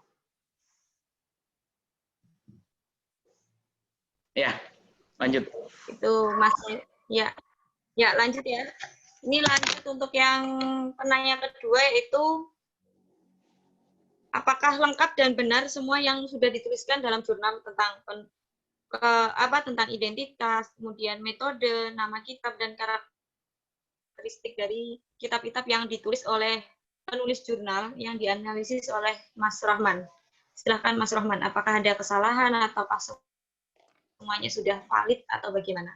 [SPEAKER 2] Ya, lanjut.
[SPEAKER 1] Itu Mas, ya, ya lanjut ya. Ini lanjut untuk yang penanya kedua, yaitu apakah lengkap dan benar semua yang sudah dituliskan dalam jurnal tentang tentang identitas, kemudian metode, nama kitab, dan karakteristik dari kitab-kitab yang ditulis oleh penulis jurnal yang dianalisis oleh Mas Rahman. Silahkan Mas Rahman, apakah ada kesalahan atau semuanya sudah valid atau bagaimana?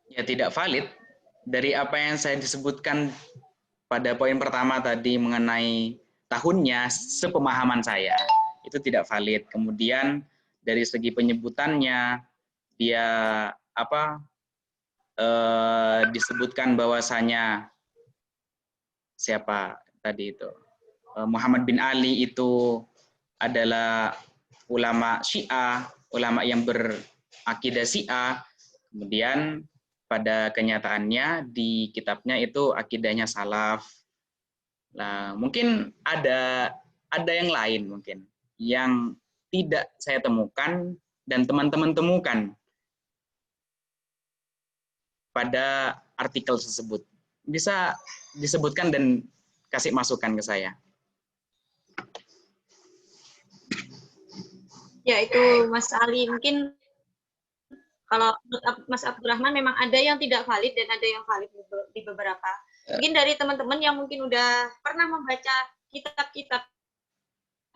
[SPEAKER 2] Ya, tidak valid. Dari apa yang saya disebutkan pada poin pertama tadi mengenai tahunnya, sepemahaman saya, itu tidak valid. Kemudian dari segi penyebutannya, dia disebutkan bahwasanya siapa tadi itu, Muhammad bin Ali itu adalah ulama Syiah, ulama yang berakidah Syiah. Kemudian pada kenyataannya di kitabnya itu akidahnya salaf. Nah, mungkin ada yang lain mungkin yang tidak saya temukan dan teman-teman temukan pada artikel tersebut. Bisa disebutkan dan kasih masukan ke saya.
[SPEAKER 1] Ya, itu Mas Ali. Mungkin kalau Mas Abdurrahman memang ada yang tidak valid dan ada yang valid di beberapa. Mungkin dari teman-teman yang mungkin udah pernah membaca kitab-kitab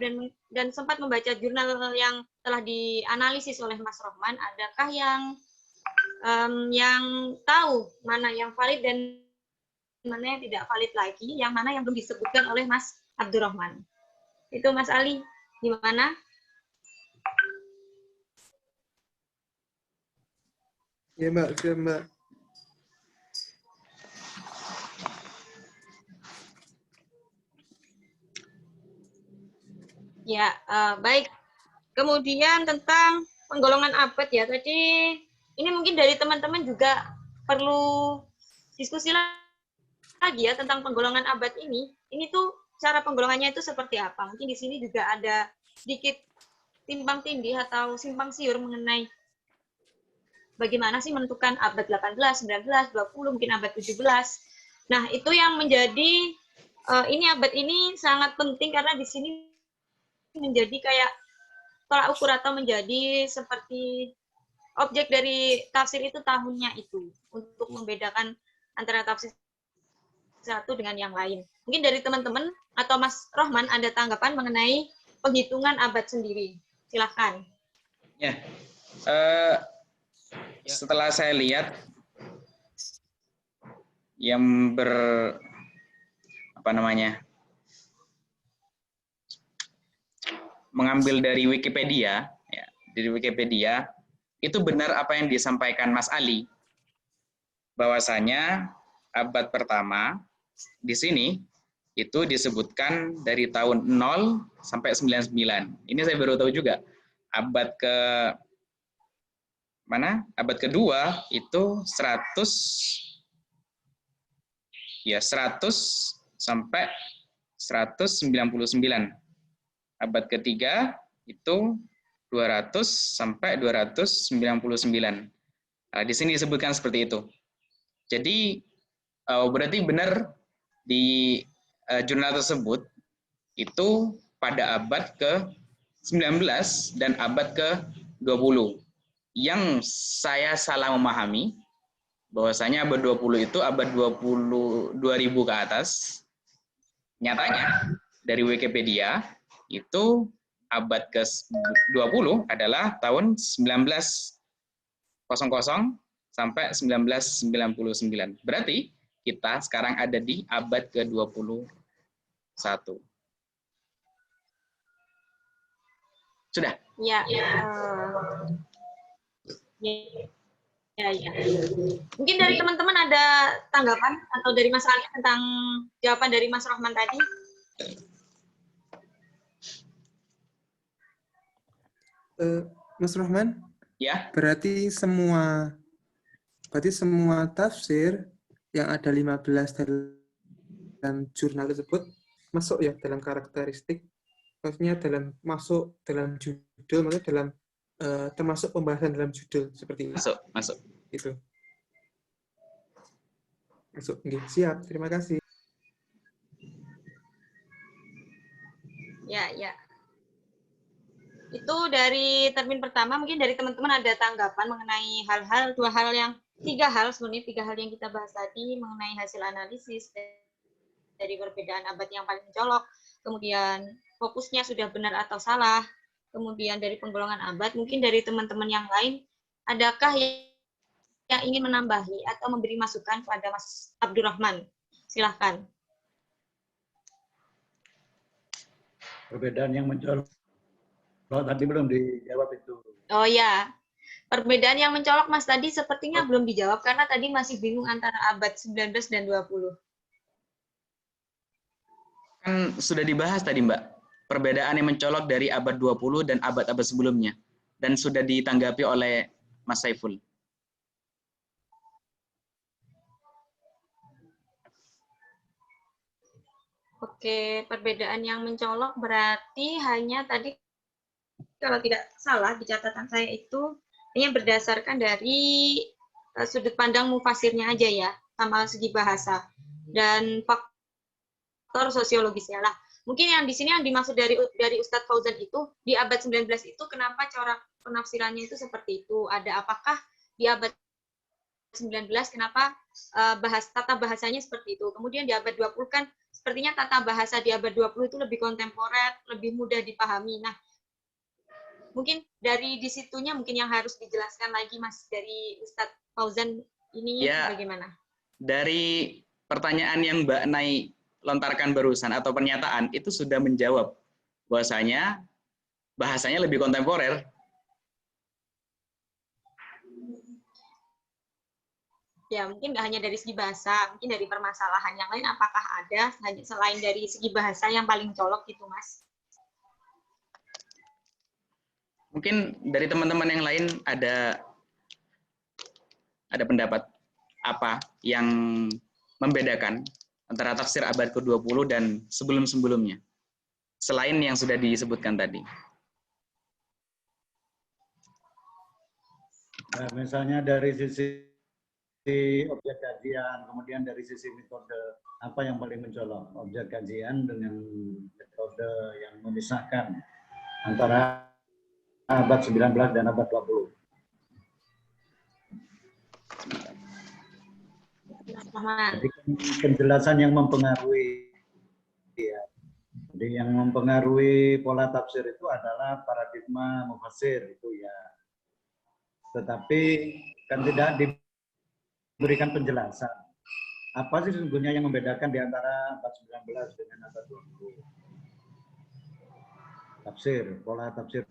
[SPEAKER 1] dan sempat membaca jurnal yang telah dianalisis oleh Mas Rahman, adakah yang tahu mana yang valid dan mana yang tidak valid lagi, yang mana yang belum disebutkan oleh Mas Abdurrahman? Itu Mas Ali, gimana?
[SPEAKER 4] Ya Mbak, siap Mbak.
[SPEAKER 1] Ya, baik. Kemudian tentang penggolongan abad ya, tadi ini mungkin dari teman-teman juga perlu diskusi lagi ya tentang penggolongan abad ini. Ini tuh cara penggolongannya itu seperti apa? Mungkin di sini juga ada sedikit timbang tindih atau simpang siur mengenai bagaimana sih menentukan abad 18, 19, 20, mungkin abad 17. Nah, itu yang menjadi ini abad ini sangat penting karena di sini menjadi kayak tolak ukur atau menjadi seperti objek dari tafsir itu tahunnya itu untuk membedakan antara tafsir satu dengan yang lain. Mungkin dari teman-teman atau Mas Rohman ada tanggapan mengenai penghitungan abad sendiri. Silahkan.
[SPEAKER 2] Ya, setelah saya lihat yang mengambil dari Wikipedia, ya, dari Wikipedia itu benar apa yang disampaikan Mas Ali, bahwasanya abad pertama di sini itu disebutkan dari tahun 0 sampai 99. Ini saya baru tahu juga. Abad Abad kedua itu 100 sampai 199. Abad ketiga itu 200 sampai 299. Nah, di sini disebutkan seperti itu. Jadi berarti benar di jurnal tersebut itu pada abad ke-19 dan abad ke-20. Yang saya salah memahami bahwasanya abad 20 itu abad 2000 ke atas. Nyatanya dari Wikipedia itu abad ke-20 adalah tahun 1900 sampai 1999. Berarti kita sekarang ada di abad ke-21. Sudah?
[SPEAKER 1] Ya, ya. Mungkin dari teman-teman ada tanggapan atau dari Mas Ali tentang jawaban dari Mas Rohman tadi?
[SPEAKER 4] Mas Rohman,
[SPEAKER 2] Ya.
[SPEAKER 4] berarti semua tafsir yang ada 15 dalam jurnal tersebut masuk ya dalam karakteristik, maksudnya masuk dalam judul, maksudnya dalam termasuk pembahasan dalam judul seperti itu.
[SPEAKER 2] Masuk.
[SPEAKER 4] Itu. Masuk. Siap, terima kasih.
[SPEAKER 1] Ya. Itu dari termin pertama, mungkin dari teman-teman ada tanggapan mengenai tiga hal yang kita bahas tadi, mengenai hasil analisis dari perbedaan abad yang paling mencolok, kemudian fokusnya sudah benar atau salah, kemudian dari penggolongan abad. Mungkin dari teman-teman yang lain, adakah yang ingin menambahi atau memberi masukan kepada Mas Abdurrahman? Silahkan.
[SPEAKER 5] Perbedaan yang mencolok tadi belum dijawab itu.
[SPEAKER 1] Oh ya, perbedaan yang mencolok Mas tadi sepertinya belum dijawab karena tadi masih bingung antara abad 19 dan 20.
[SPEAKER 2] Kan sudah dibahas tadi, Mbak. Perbedaan yang mencolok dari abad 20 dan abad-abad sebelumnya. Dan sudah ditanggapi oleh Mas Saiful.
[SPEAKER 1] Oke, perbedaan yang mencolok berarti hanya tadi, kalau tidak salah di catatan saya itu hanya berdasarkan dari sudut pandang mufasirnya aja ya, sama segi bahasa dan faktor sosiologisnya lah. Mungkin yang di sini yang dimaksud dari Ustadz Fauzan itu di abad 19 itu kenapa corak penafsirannya itu seperti itu? Ada apakah di abad 19 kenapa tata bahasanya seperti itu? Kemudian di abad 20 kan sepertinya tata bahasa di abad 20 itu lebih kontemporer, lebih mudah dipahami. Nah, mungkin dari disitunya mungkin yang harus dijelaskan lagi Mas dari Ustadz Fauzan ini
[SPEAKER 2] ya,
[SPEAKER 1] bagaimana?
[SPEAKER 2] Dari pertanyaan yang Mbak Nai lontarkan barusan atau pernyataan itu sudah menjawab bahwasanya bahasanya lebih kontemporer.
[SPEAKER 1] Ya, mungkin nggak hanya dari segi bahasa, mungkin dari permasalahan yang lain apakah ada selain dari segi bahasa yang paling colok gitu Mas?
[SPEAKER 2] Mungkin dari teman-teman yang lain ada pendapat apa yang membedakan antara tafsir abad ke-20 dan sebelum-sebelumnya, selain yang sudah disebutkan tadi.
[SPEAKER 5] Nah, misalnya dari sisi objek kajian, kemudian dari sisi metode, apa yang paling mencolok? Objek kajian dengan metode yang memisahkan antara abad 19 dan abad 20. Jadi penjelasan yang mempengaruhi, ya. Jadi yang mempengaruhi pola tafsir itu adalah paradigma mufasir itu ya. Tetapi kan tidak diberikan penjelasan. Apa sih sesungguhnya yang membedakan di antara abad 19 dengan abad 20? Tafsir, pola tafsir,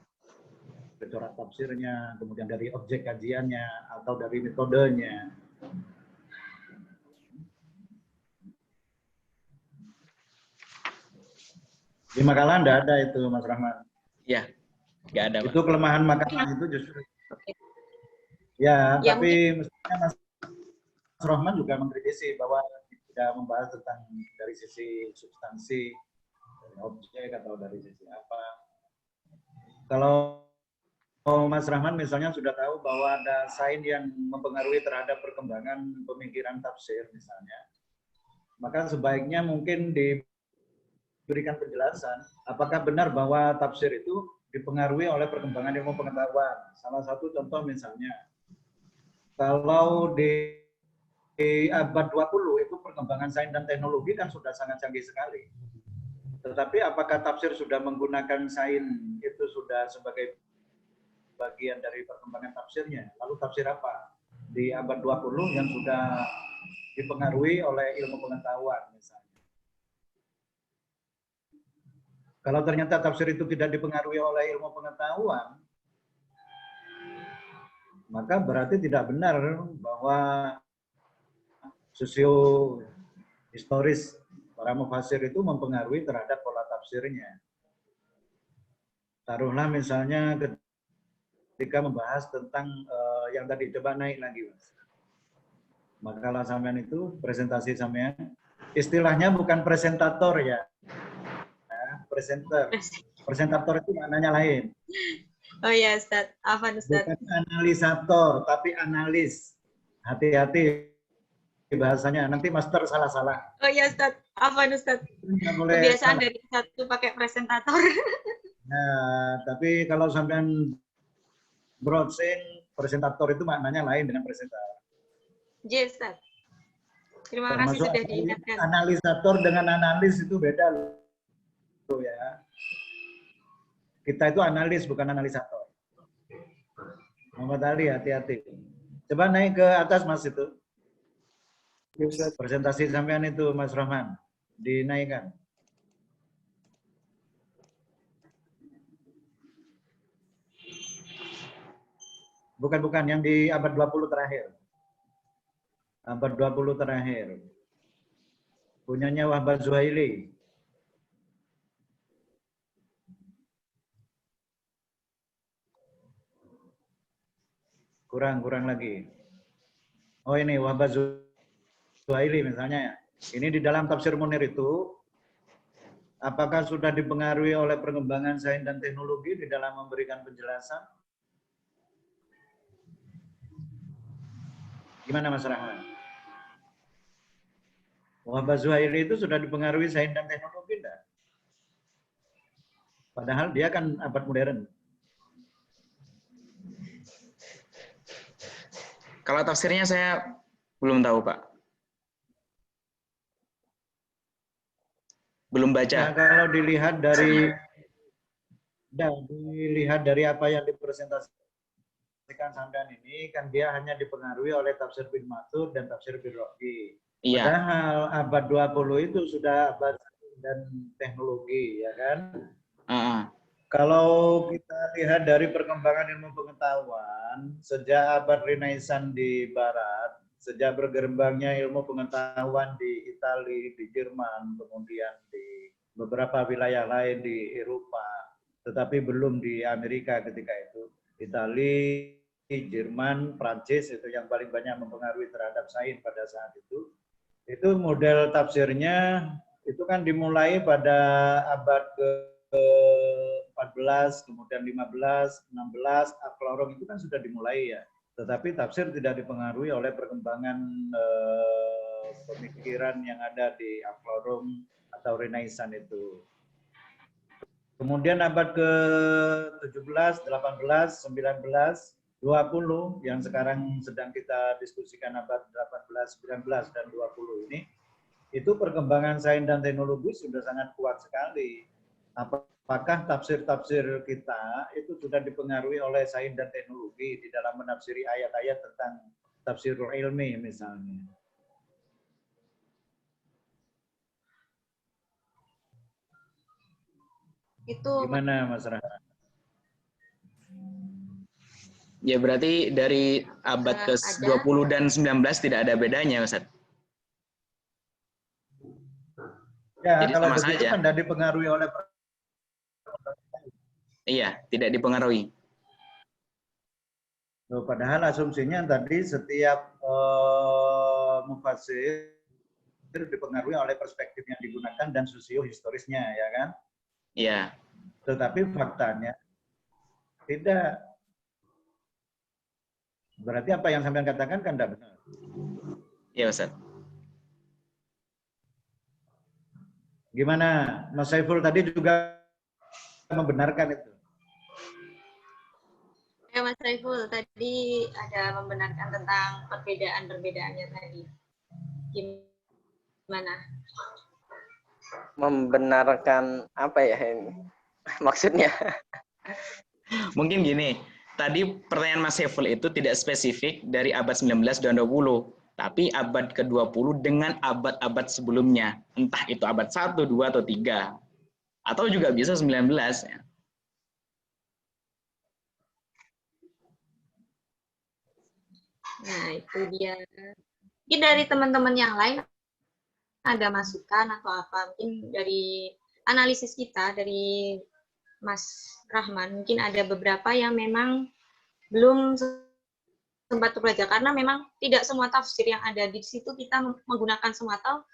[SPEAKER 5] corak tafsirnya, kemudian dari objek kajiannya atau dari metodenya. Di makalah tidak ada itu, Mas Rahman.
[SPEAKER 2] Ya, nggak ada, Pak.
[SPEAKER 5] Itu kelemahan makalah itu justru. Ya, tapi mestinya Mas Rahman juga mengkritisi bahwa tidak membahas tentang dari sisi substansi, dari objek atau dari sisi apa. Kalau Mas Rahman misalnya sudah tahu bahwa ada sains yang mempengaruhi terhadap perkembangan pemikiran tafsir misalnya, maka sebaiknya mungkin diberikan penjelasan apakah benar bahwa tafsir itu dipengaruhi oleh perkembangan ilmu pengetahuan. Salah satu contoh misalnya, kalau di abad 20 itu perkembangan sains dan teknologi kan sudah sangat canggih sekali. Tetapi apakah tafsir sudah menggunakan sains itu sudah sebagai bagian dari perkembangan tafsirnya? Lalu tafsir apa di abad 20 yang sudah dipengaruhi oleh ilmu pengetahuan misalnya? Kalau ternyata tafsir itu tidak dipengaruhi oleh ilmu pengetahuan, maka berarti tidak benar bahwa historis para mufasir itu mempengaruhi terhadap pola tafsirnya. Taruhlah misalnya ketika membahas tentang yang tadi, coba naik lagi, Mas. Makalah sampean itu, presentasi sampean, istilahnya bukan presentator ya, presenter. Presentator itu maknanya lain.
[SPEAKER 1] Oh ya, Ustaz. Apa Ustaz?
[SPEAKER 5] Bukan analisator, tapi analis. Hati-hati bahasanya, nanti master salah-salah.
[SPEAKER 1] Oh ya, Ustaz. Apa Ustaz? Kebiasaan dari satu pakai presentator.
[SPEAKER 5] Nah, tapi kalau sampean browsing, presentator itu maknanya lain dengan presentator.
[SPEAKER 1] Yes, Ustaz. Terima kasih sudah diingatkan.
[SPEAKER 5] Analisator dengan analis itu beda loh ya. Kita itu analis, bukan analisator. Muhammad Ali, hati-hati. Coba naik ke atas, Mas, itu. Presentasi sampean itu, Mas Rahman. Dinaikkan. Bukan, yang di abad 20 terakhir. Abad 20 terakhir. Punyanya Wahbah Zuhaili. Kurang lagi. Oh ini Wahbah Zuhaili misalnya. Ini di dalam tafsir Munir itu, apakah sudah dipengaruhi oleh perkembangan sains dan teknologi di dalam memberikan penjelasan? Gimana Mas Rahman? Wahbah Zuhaili itu sudah dipengaruhi sains dan teknologi enggak? Padahal dia kan abad modern.
[SPEAKER 2] Kalau tafsirnya saya belum tahu, Pak. Belum baca.
[SPEAKER 5] Nah, kalau dilihat dari apa yang dipresentasikan sampean ini, kan dia hanya dipengaruhi oleh tafsir bin Mathur dan tafsir bin Roqi.
[SPEAKER 2] Iya.
[SPEAKER 5] Padahal abad 20 itu sudah abad dan teknologi, ya kan? Kalau kita lihat dari perkembangan ilmu pengetahuan, sejak abad Renaissance di Barat, sejak berkembangnya ilmu pengetahuan di Italia, di Jerman, kemudian di beberapa wilayah lain di Eropa, tetapi belum di Amerika ketika itu. Italia, Jerman, Prancis itu yang paling banyak mempengaruhi terhadap sains pada saat itu. Itu model tafsirnya itu kan dimulai pada abad ke-14, kemudian 15, 16, Aflorong itu kan sudah dimulai ya. Tetapi tafsir tidak dipengaruhi oleh perkembangan pemikiran yang ada di Aflorong atau Renaissance itu. Kemudian abad ke-17, 18, 19, 20 yang sekarang sedang kita diskusikan abad 18, 19, dan 20 ini, itu perkembangan sains dan teknologi sudah sangat kuat sekali. Apakah tafsir-tafsir kita itu sudah dipengaruhi oleh sains dan teknologi di dalam menafsiri ayat-ayat tentang tafsirul ilmi misalnya?
[SPEAKER 1] Itu
[SPEAKER 5] gimana Mas Rahman?
[SPEAKER 2] Ya berarti dari abad ke-20 dan 19 tidak ada bedanya, Ustaz.
[SPEAKER 5] Ya,
[SPEAKER 2] jadi
[SPEAKER 5] kalau
[SPEAKER 2] sama
[SPEAKER 5] begitu
[SPEAKER 2] saja.
[SPEAKER 5] kan tidak dipengaruhi oleh.
[SPEAKER 2] Iya, tidak dipengaruhi.
[SPEAKER 5] Loh, padahal asumsinya tadi setiap mufassir dipengaruhi oleh perspektif yang digunakan dan sosiohistorisnya, ya kan?
[SPEAKER 2] Iya.
[SPEAKER 5] Tetapi faktanya tidak. Berarti apa yang sampean katakan kan tidak benar.
[SPEAKER 2] Iya, Ustaz.
[SPEAKER 5] Gimana? Mas Saiful tadi juga membenarkan itu.
[SPEAKER 1] Ya, Mas Saiful tadi ada membenarkan tentang perbedaan-perbedaannya tadi. Gimana?
[SPEAKER 3] Membenarkan apa ya ini? Maksudnya?
[SPEAKER 2] Mungkin gini, tadi pertanyaan Mas Saiful itu tidak spesifik dari abad 19 dan 20, tapi abad ke-20 dengan abad-abad sebelumnya. Entah itu abad 1, 2, atau 3. Atau juga bisa 19 ya.
[SPEAKER 1] Nah, itu dia. Mungkin dari teman-teman yang lain ada masukan atau apa? Mungkin dari analisis kita, dari Mas Rahman, mungkin ada beberapa yang memang belum sempat belajar karena memang tidak semua tafsir yang ada di situ kita menggunakan semua, atau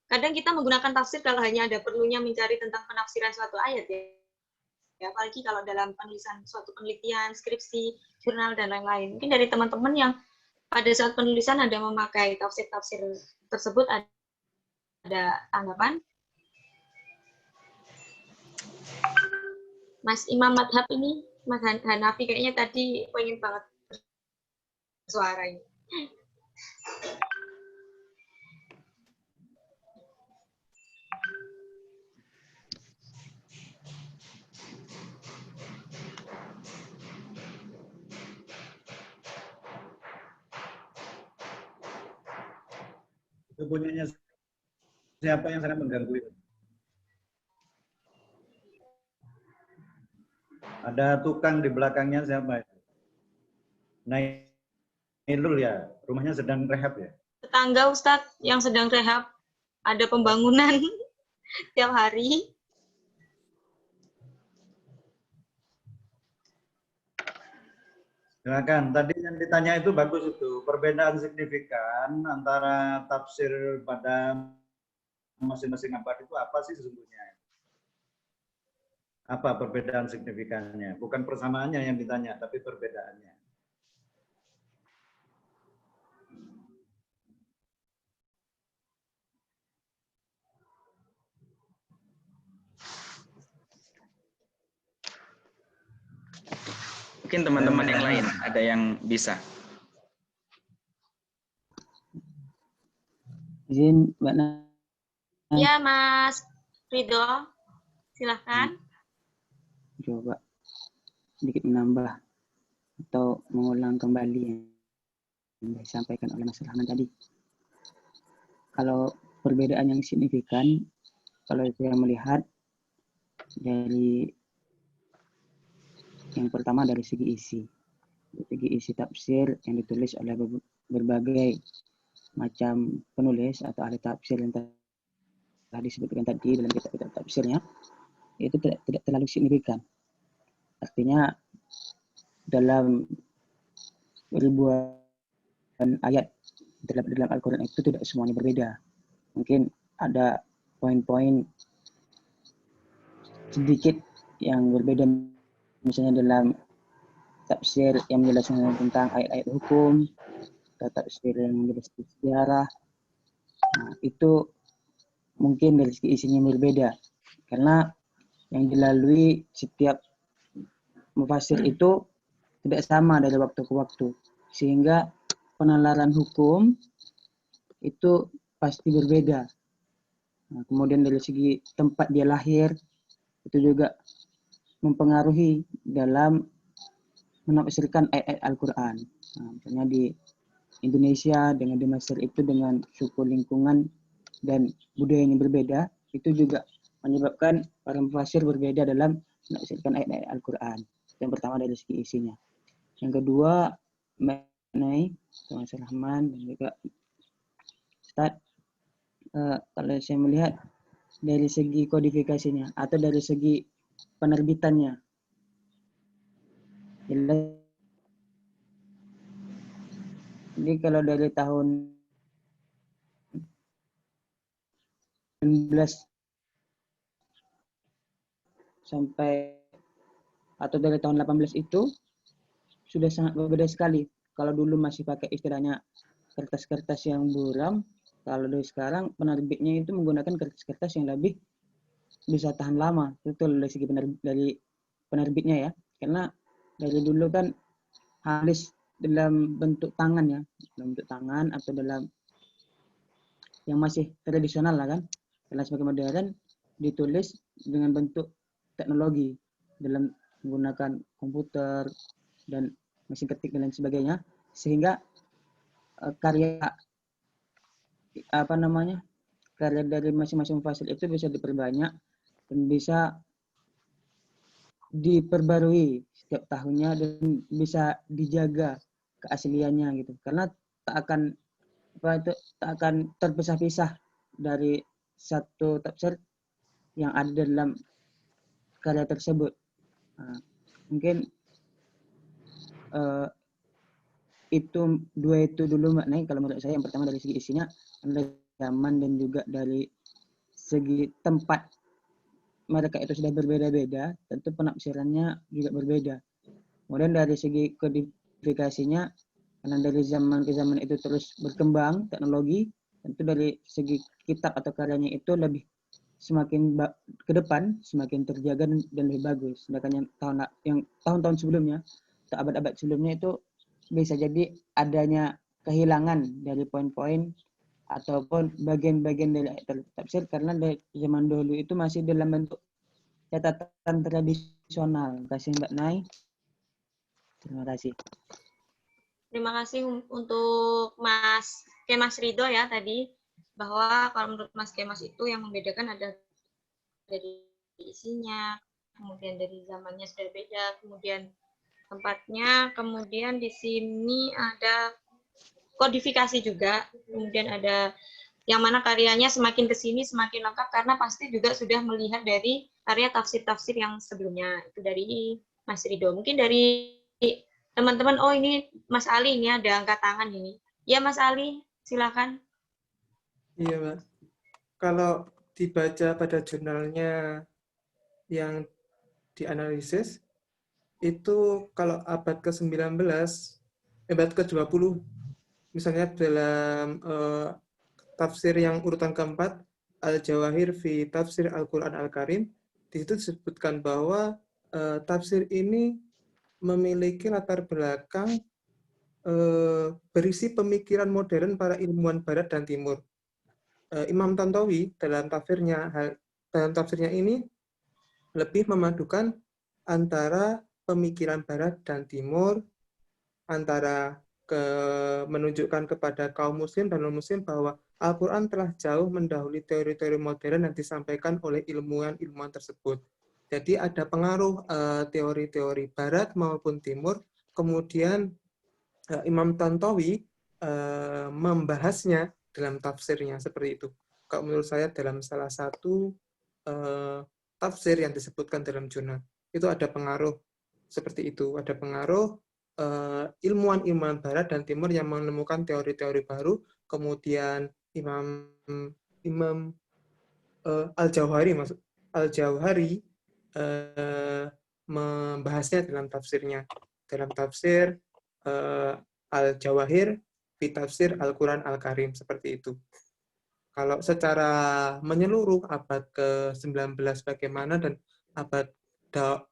[SPEAKER 1] kadang kita menggunakan tafsir kalau hanya ada perlunya mencari tentang penafsiran suatu ayat ya, apalagi kalau dalam penulisan suatu penelitian, skripsi, jurnal dan lain-lain. Mungkin dari teman-teman yang pada saat penulisan ada memakai tafsir-tafsir tersebut, ada tanggapan? Mas Imam Madhab ini, Mas Hanafi kayaknya tadi pengen banget suara ini.
[SPEAKER 5] Itu punyanya siapa yang sangat mengganggu itu? Ada tukang di belakangnya siapa itu? Nailul ya, rumahnya sedang rehab ya?
[SPEAKER 1] Tetangga Ustadz yang sedang rehab, ada pembangunan tiap hari.
[SPEAKER 5] Silakan. Tadi yang ditanya itu bagus itu. Perbedaan signifikan antara tafsir pada masing-masing abad itu apa sih sesungguhnya? Apa perbedaan signifikannya? Bukan persamaannya yang ditanya, tapi perbedaannya.
[SPEAKER 2] Mungkin teman-teman yang lain ada yang bisa.
[SPEAKER 6] Izin Mbak Nana.
[SPEAKER 1] Ya, Mas Ridho, silahkan.
[SPEAKER 6] Coba sedikit menambah atau mengulang kembali yang disampaikan oleh Mas Rahman tadi. Kalau perbedaan yang signifikan, kalau saya melihat dari yang pertama dari segi isi. Segi isi tafsir yang ditulis oleh berbagai macam penulis atau ahli tafsir yang telah disebutkan tadi dalam kitab-kitab tafsirnya, itu tidak terlalu signifikan. Artinya dalam ribuan ayat dalam Al-Quran itu tidak semuanya berbeda. Mungkin ada poin-poin sedikit yang berbeda, misalnya dalam tafsir yang menjelaskan tentang ayat-ayat hukum, atau tafsir yang menjelaskan sejarah. Nah, itu mungkin dari segi isinya berbeda, karena yang dilalui setiap mufasir itu tidak sama dari waktu ke waktu, sehingga penalaran hukum itu pasti berbeda. Nah, kemudian dari segi tempat dia lahir itu juga mempengaruhi dalam menafsirkan ayat-ayat Al-Quran. Nah, misalnya di Indonesia dengan di Mesir itu dengan suku lingkungan dan budaya yang berbeda, itu juga menyebabkan para mufasir berbeda dalam menafsirkan ayat-ayat Al-Quran. Yang pertama dari segi isinya. Yang kedua, mengenai Mas Rahman dan juga Ustaz, kalau saya melihat dari segi kodifikasinya atau dari segi penerbitannya, jadi kalau dari tahun 19 sampai atau dari tahun 18 itu sudah sangat berbeda sekali. Kalau dulu masih pakai istilahnya kertas-kertas yang buram, kalau dari sekarang penerbitnya itu menggunakan kertas-kertas yang lebih bisa tahan lama. Itu dari segi dari penerbitnya ya. Karena dari dulu kan halus dalam bentuk tangan ya, dalam bentuk tangan atau dalam yang masih tradisional lah kan. Karena sebagai modern ditulis dengan bentuk teknologi dalam menggunakan komputer dan mesin ketik dan lain sebagainya, sehingga karya karya dari masing-masing fasil itu bisa diperbanyak dan bisa diperbarui setiap tahunnya dan bisa dijaga keasliannya gitu. Karena tak akan terpisah-pisah dari satu tafsir yang ada dalam karya tersebut. Nah, mungkin itu dulu maknanya kalau menurut saya. Yang pertama dari segi isinya, dari zaman dan juga dari segi tempat mereka itu sudah berbeda-beda, tentu penafsirannya juga berbeda. Kemudian dari segi kodifikasinya, karena dari zaman ke zaman itu terus berkembang teknologi, tentu dari segi kitab atau karyanya itu lebih semakin ke depan semakin terjaga dan lebih bagus. Sedangkan yang tahun-tahun sebelumnya atau abad-abad sebelumnya itu bisa jadi adanya kehilangan dari poin-poin ataupun bagian-bagian dari tafsir karena dari zaman dahulu itu masih dalam bentuk catatan tradisional. Terima kasih Mbak Nay. Terima kasih.
[SPEAKER 1] Terima kasih untuk Mas Kemas Ridho ya tadi, bahwa kalau menurut Mas Kemas itu yang membedakan ada dari isinya, kemudian dari zamannya sudah beda, kemudian tempatnya, kemudian di sini ada kodifikasi juga, kemudian ada yang mana karyanya semakin ke sini semakin lengkap karena pasti juga sudah melihat dari karya tafsir-tafsir yang sebelumnya. Itu dari Mas Ridho. Mungkin dari teman-teman, oh ini Mas Ali ini ada angkat tangan ini. Ya Mas Ali, silakan.
[SPEAKER 4] Iya, Mbak. Kalau dibaca pada jurnalnya yang dianalisis, itu kalau abad ke-19, abad ke-20, misalnya dalam tafsir yang urutan keempat, Al-Jawahir fi Tafsir Al-Quran Al-Karim, di situ disebutkan bahwa tafsir ini memiliki latar belakang berisi pemikiran modern para ilmuwan Barat dan Timur. Imam Tantawi dalam tafsirnya ini lebih memadukan antara pemikiran Barat dan Timur, antara menunjukkan kepada kaum muslim dan non-muslim bahwa Al-Quran telah jauh mendahului teori-teori modern yang disampaikan oleh ilmuwan-ilmuwan tersebut. Jadi ada pengaruh teori-teori Barat maupun Timur. Kemudian Imam Tantawi membahasnya dalam tafsirnya seperti itu. Kalau menurut saya dalam salah satu tafsir yang disebutkan dalam jurnal, itu ada pengaruh seperti itu. Ada pengaruh ilmuwan-ilmuwan Barat dan Timur yang menemukan teori-teori baru, kemudian Imam Al-Jauhari membahasnya dalam tafsirnya. Dalam tafsir Al-Jawahir fi Tafsir Al-Quran Al-Karim, seperti itu. Kalau secara menyeluruh abad ke-19 bagaimana dan abad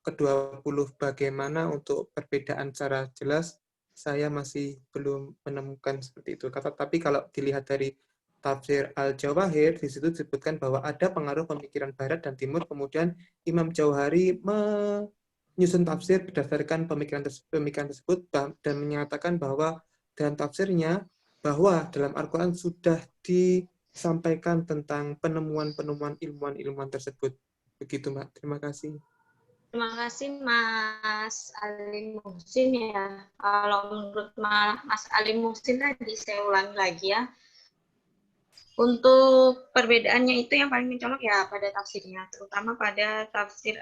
[SPEAKER 4] ke-20 bagaimana untuk perbedaan secara jelas, saya masih belum menemukan seperti itu. Tapi kalau dilihat dari tafsir Al-Jawahir, di situ disebutkan bahwa ada pengaruh pemikiran Barat dan Timur, kemudian Imam Jauhari menyusun tafsir berdasarkan pemikiran tersebut dan menyatakan bahwa dalam tafsirnya bahwa dalam Al-Quran sudah disampaikan tentang penemuan-penemuan ilmuwan-ilmuwan tersebut. Begitu, Mbak. Terima kasih.
[SPEAKER 1] Terima kasih Mas Ali Muhsin ya. Kalau menurut Mas Ali Muhsin tadi saya ulangi lagi ya. Untuk perbedaannya itu yang paling mencolok ya pada tafsirnya, terutama pada tafsir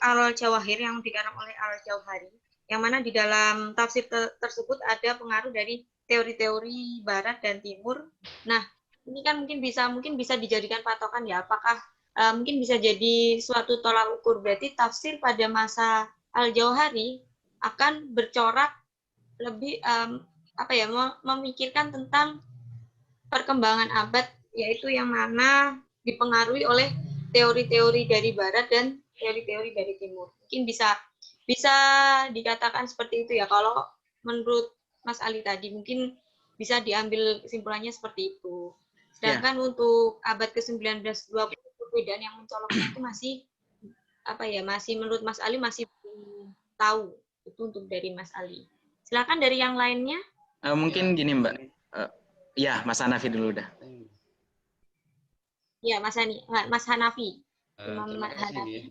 [SPEAKER 1] Al-Jawahir yang digarap oleh Al-Jauhari, yang mana di dalam tafsir tersebut ada pengaruh dari teori-teori Barat dan Timur. Nah, ini kan mungkin bisa dijadikan patokan ya, apakah mungkin bisa jadi suatu tolak ukur. Berarti tafsir pada masa Al-Jauhari akan bercorak lebih memikirkan tentang perkembangan abad, yaitu yang mana dipengaruhi oleh teori-teori dari Barat dan teori-teori dari Timur. Mungkin bisa dikatakan seperti itu ya. Kalau menurut Mas Ali tadi mungkin bisa diambil kesimpulannya seperti itu. Sedangkan untuk abad ke-19 20 perbedaan yang mencoloknya itu masih menurut Mas Ali masih belum tahu. Itu untuk dari Mas Ali. Silakan dari yang lainnya.
[SPEAKER 2] Mungkin gini Mbak. Ya, Mas Hanafi dulu dah.
[SPEAKER 1] Ya, Mas Hanafi.
[SPEAKER 7] Terima kasih.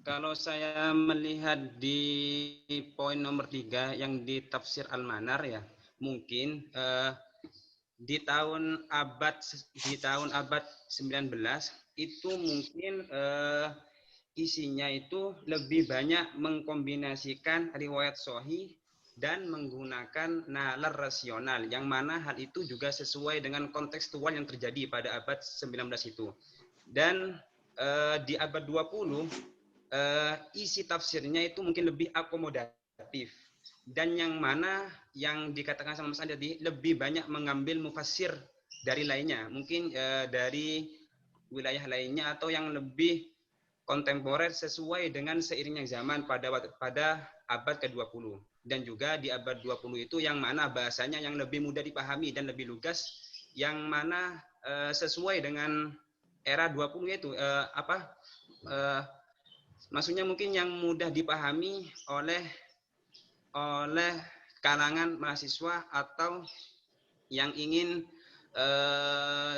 [SPEAKER 7] Kalau saya melihat di poin nomor 3 yang di tafsir Al-Manar ya, mungkin di tahun abad 19 itu mungkin isinya itu lebih banyak mengkombinasikan riwayat sahih dan menggunakan nalar rasional, yang mana hal itu juga sesuai dengan kontekstual yang terjadi pada abad 19 itu. Dan di abad 20 isi tafsirnya itu mungkin lebih akomodatif, dan yang mana yang dikatakan sama Mas Andi tadi lebih banyak mengambil mufassir dari lainnya, mungkin dari wilayah lainnya atau yang lebih kontemporer sesuai dengan seiringnya zaman pada abad ke-20. Dan juga di abad 20 itu yang mana bahasanya yang lebih mudah dipahami dan lebih lugas, yang mana sesuai dengan era 20 itu maksudnya mungkin yang mudah dipahami oleh kalangan mahasiswa atau yang ingin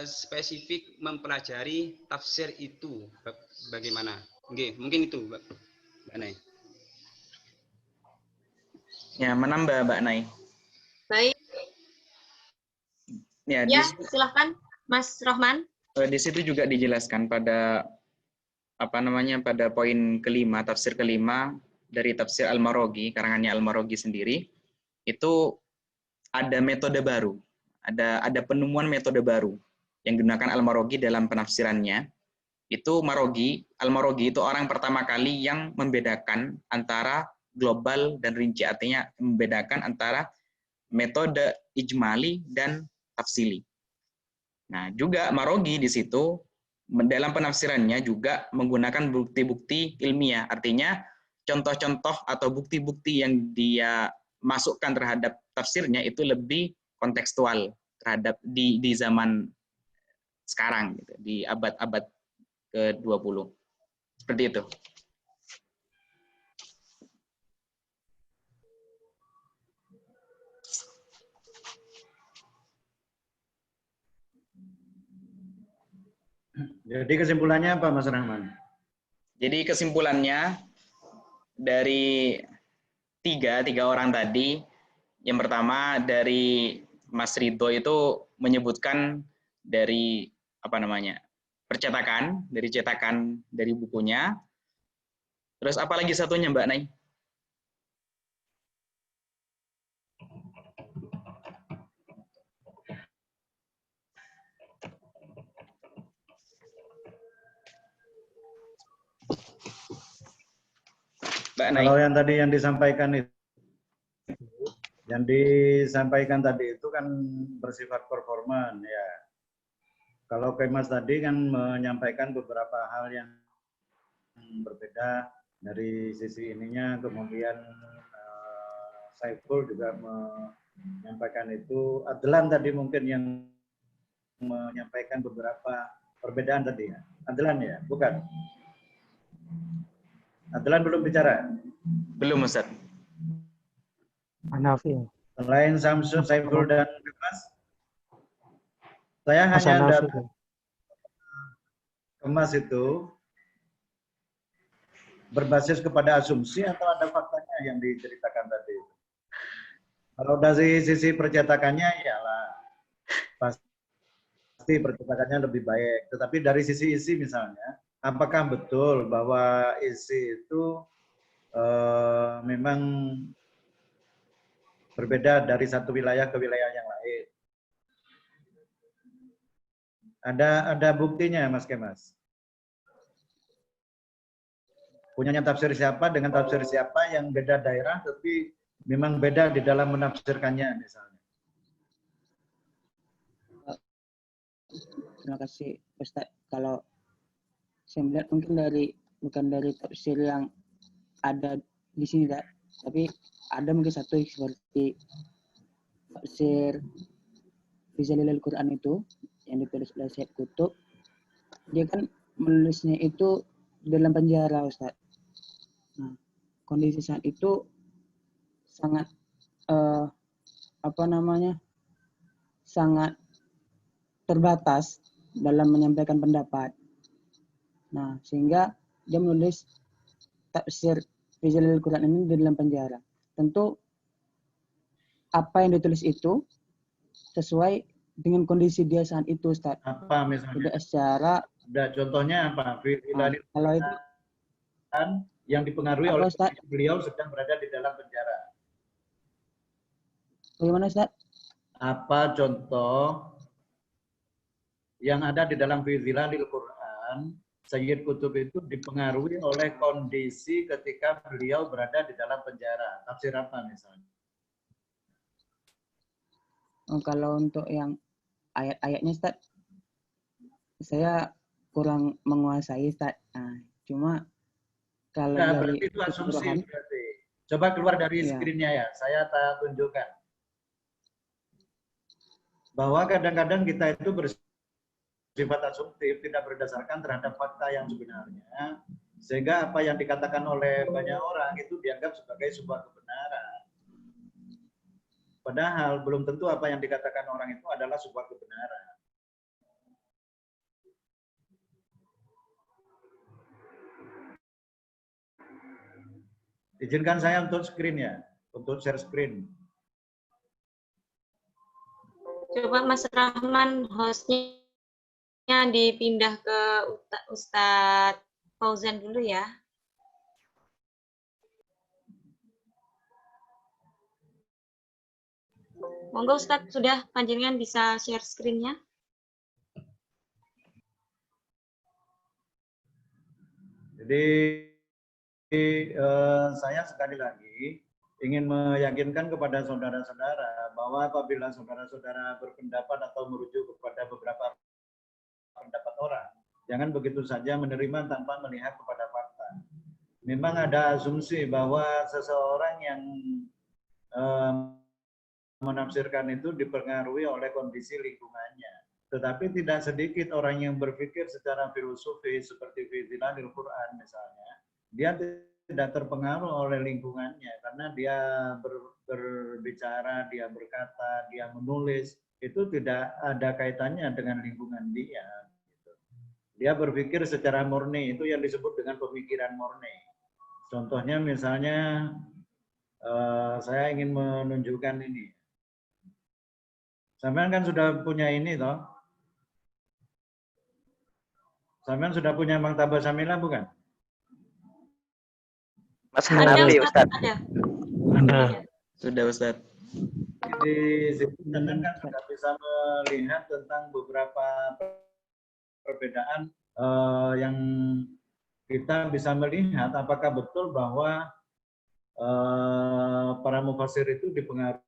[SPEAKER 7] spesifik mempelajari tafsir itu bagaimana. Oke, mungkin itu Mbak Nay.
[SPEAKER 2] Ya, menambah Mbak Nay.
[SPEAKER 1] Baik.
[SPEAKER 2] Ya,
[SPEAKER 1] Ya, silahkan Mas Rohman.
[SPEAKER 2] Di situ juga dijelaskan pada pada poin kelima, tafsir kelima dari tafsir Al-Maraghi, karangannya Al-Maraghi sendiri, itu ada metode baru, ada penemuan metode baru yang digunakan Al-Maraghi dalam penafsirannya. Itu Al-Maraghi itu orang pertama kali yang membedakan antara global dan rinci, artinya membedakan antara metode ijmali dan tafsili. Nah, juga Maraghi di situ dalam penafsirannya juga menggunakan bukti-bukti ilmiah, artinya contoh-contoh atau bukti-bukti yang dia masukkan terhadap tafsirnya itu lebih kontekstual terhadap di zaman sekarang, gitu, di abad-abad ke-20. Seperti itu.
[SPEAKER 5] Jadi kesimpulannya apa, Mas Rahman?
[SPEAKER 2] Jadi kesimpulannya dari tiga orang tadi, yang pertama dari Mas Ridho itu menyebutkan dari percetakan, dari cetakan dari bukunya. Terus apa lagi satunya Mbak Nay?
[SPEAKER 5] Kalau yang tadi yang disampaikan tadi itu kan bersifat performan ya. Kalau Kemas tadi kan menyampaikan beberapa hal yang berbeda dari sisi ininya, kemudian Saiful juga menyampaikan itu. Adlan tadi mungkin yang menyampaikan beberapa perbedaan tadi ya. Adlan ya, bukan? Adlan belum bicara?
[SPEAKER 2] Belum, Ustaz.
[SPEAKER 8] Hanafi.
[SPEAKER 5] Selain Samsul, Saiful, dan Kemas, saya hanya datang Kemas itu berbasis kepada asumsi atau ada faktanya yang diceritakan tadi? Kalau dari sisi percetakannya, iyalah pasti percetakannya lebih baik. Tetapi dari sisi isi misalnya, apakah betul bahwa isi itu memang berbeda dari satu wilayah ke wilayah yang lain? Ada buktinya, Mas Kemas? Punyanya tafsir siapa dengan tafsir siapa yang beda daerah, tapi memang beda di dalam menafsirkannya misalnya.
[SPEAKER 6] Terima kasih Ustaz. Kalau saya melihat mungkin bukan dari tafsir yang ada di sini, tapi ada mungkin satu seperti tafsir fi Jalil Al-Quran itu yang ditulis oleh Syekh Qutb. Dia kan menulisnya itu dalam penjara, Ustaz. Nah, kondisi saat itu sangat sangat terbatas dalam menyampaikan pendapat. Nah, sehingga dia menulis tafsir fi Zilalil Quran ini di dalam penjara. Tentu apa yang ditulis itu sesuai dengan kondisi dia saat itu, Ustaz.
[SPEAKER 5] Apa misalnya?
[SPEAKER 6] Tidak secara
[SPEAKER 5] Ada contohnya apa? Fi Zilalil
[SPEAKER 6] kalau itu
[SPEAKER 5] Quran yang dipengaruhi
[SPEAKER 6] apa,
[SPEAKER 5] oleh
[SPEAKER 6] Ustaz?
[SPEAKER 5] beliau sedang berada di dalam penjara.
[SPEAKER 6] Bagaimana, Ustaz?
[SPEAKER 5] Apa contoh yang ada di dalam Fi Zilalil Quran, Sayyid Qutb itu dipengaruhi oleh kondisi ketika beliau berada di dalam penjara. Tafsir apa misalnya?
[SPEAKER 6] Kalau untuk yang ayat-ayatnya, Ustaz, saya kurang menguasai, Ustaz. Cuma kalau
[SPEAKER 5] Nah,
[SPEAKER 6] dari
[SPEAKER 5] berarti itu asumsi
[SPEAKER 6] keseluruhan,
[SPEAKER 5] berarti. Coba keluar dari
[SPEAKER 6] ya.
[SPEAKER 5] screen-nya ya, saya tunjukkan. Bahwa kadang-kadang kita itu bersifat asumtif, tidak berdasarkan terhadap fakta yang sebenarnya, sehingga apa yang dikatakan oleh banyak orang itu dianggap sebagai sebuah kebenaran. Padahal belum tentu apa yang dikatakan orang itu adalah sebuah kebenaran. Izinkan saya untuk screen ya, untuk share screen.
[SPEAKER 1] Coba Mas Rahman hostnya dipindah ke Ustadz Fauzan dulu ya. Monggo Ustadz, sudah panjenengan bisa share screen-nya.
[SPEAKER 5] Jadi saya sekali lagi ingin meyakinkan kepada saudara-saudara bahwa apabila saudara-saudara berpendapat atau merujuk kepada beberapa pendapat orang, jangan begitu saja menerima tanpa melihat kepada fakta. Memang ada asumsi bahwa seseorang yang menafsirkan itu dipengaruhi oleh kondisi lingkungannya. Tetapi tidak sedikit orang yang berpikir secara filosofis seperti fi Zilalil Quran misalnya, dia tidak terpengaruh oleh lingkungannya karena dia berbicara, dia berkata, dia menulis, itu tidak ada kaitannya dengan lingkungan dia. Dia berpikir secara murni, itu yang disebut dengan pemikiran murni. Contohnya misalnya, saya ingin menunjukkan ini. Sampean kan sudah punya ini toh. Sampean sudah punya Maktabah Syamilah bukan?
[SPEAKER 3] Mas Hanafi, Ustaz.
[SPEAKER 2] Ada. Sudah, Ustaz.
[SPEAKER 5] Jadi sampean kan sudah bisa melihat tentang beberapa perbedaan yang kita bisa melihat apakah betul bahwa para mufassir itu dipengaruhi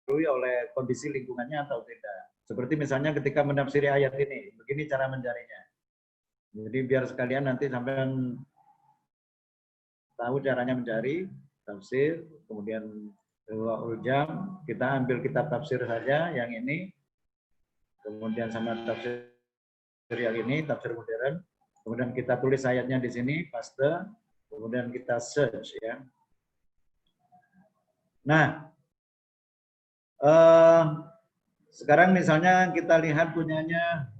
[SPEAKER 5] oleh kondisi lingkungannya atau tidak. Seperti misalnya ketika menafsiri ayat ini, begini cara mencarinya. Jadi biar sekalian nanti sampean tahu caranya mencari tafsir, kemudian jam kita ambil kitab tafsir saja yang ini, kemudian sama tafsir yang ini, tafsir modern, kemudian kita tulis ayatnya di sini, paste, kemudian kita search ya. Nah, sekarang misalnya kita lihat punyanya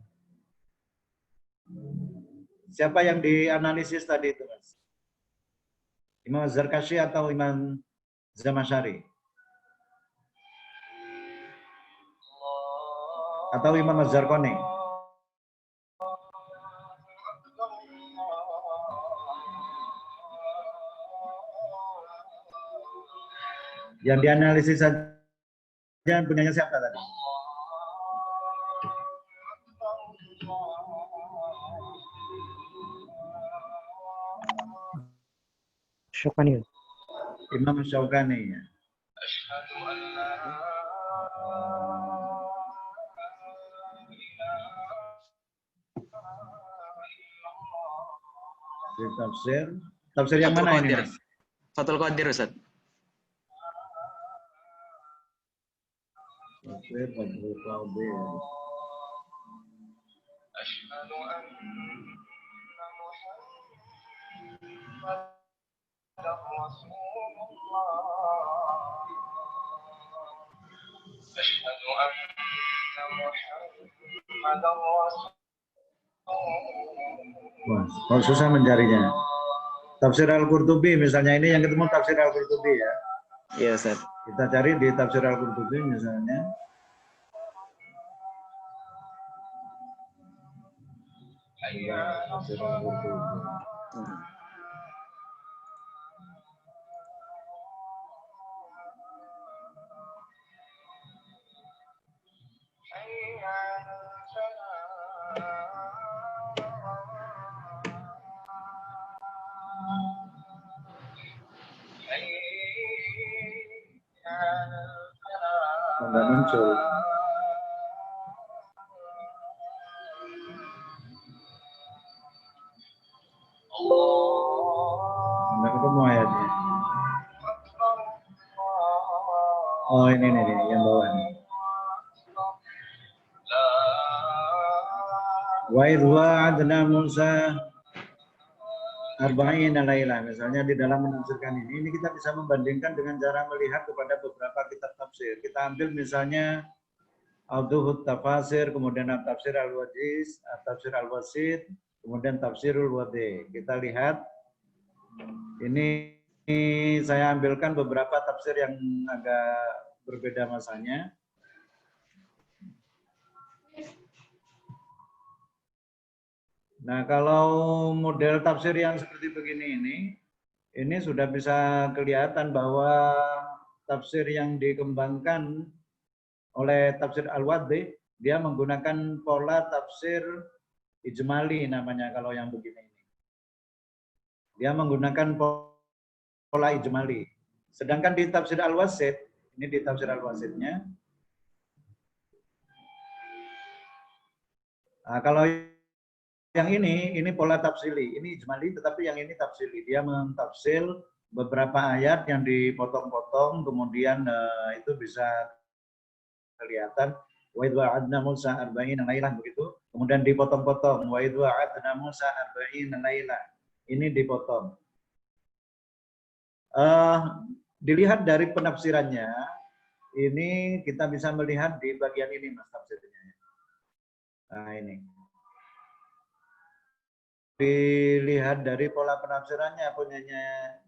[SPEAKER 5] siapa yang dianalisis tadi itu, Mas? Imam Zarkashi atau Imam Zamakhsyari? Atau Imam Az-Zarqani? Yang dianalisis saja punyanya siapa tadi?
[SPEAKER 6] Syukani.
[SPEAKER 5] Imam Syaukani ya. Tafsir yang mana ini, Mas?
[SPEAKER 2] Fathul Qadir, Ustaz.
[SPEAKER 5] Tafsir Fathul Qadir. Wah, kok susah mencarinya. Tafsir Al-Qurtubi misalnya, ini yang ketemu tafsir Al-Qurtubi ya.
[SPEAKER 2] Iya, Ustaz.
[SPEAKER 5] Kita cari di tafsir Al-Qurtubi misalnya. Tafsir Al-Qurtubi. Nggak muncul. Nggak ketemu ayatnya. Oh ini nih yang bawah nih. Wa idh wa'adna Musa arba'ina lailah. Misalnya di dalam menafsirkan ini kita bisa membandingkan dengan cara melihat kepada beberapa kitab tafsir. Kita ambil misalnya Awduhut Tafasir, kemudian Tafsir Al-Wajiz, Tafsir Al-Wasid, kemudian Tafsirul Wadi. Kita lihat, ini saya ambilkan beberapa tafsir yang agak berbeda masanya. Nah, kalau model tafsir yang seperti begini ini sudah bisa kelihatan bahwa tafsir yang dikembangkan oleh tafsir Al-Wadi, dia menggunakan pola tafsir ijmali namanya kalau yang begini ini. Dia menggunakan pola ijmali. Sedangkan di tafsir Al-Wasid, ini di tafsir Al-Wasidnya. Nah, kalau yang ini pola tafsili, ini ijmali tetapi yang ini tafsili. Dia mentafsir beberapa ayat yang dipotong-potong, kemudian itu bisa kelihatan wa idh wa'adna Musa arba'ina lailah begitu, kemudian dipotong-potong wa idh wa'adna Musa arba'ina lailah, ini dipotong. Dilihat dari penafsirannya, ini kita bisa melihat di bagian ini Mas tafsirnya. Nah ini dilihat dari pola penafsirannya punyanya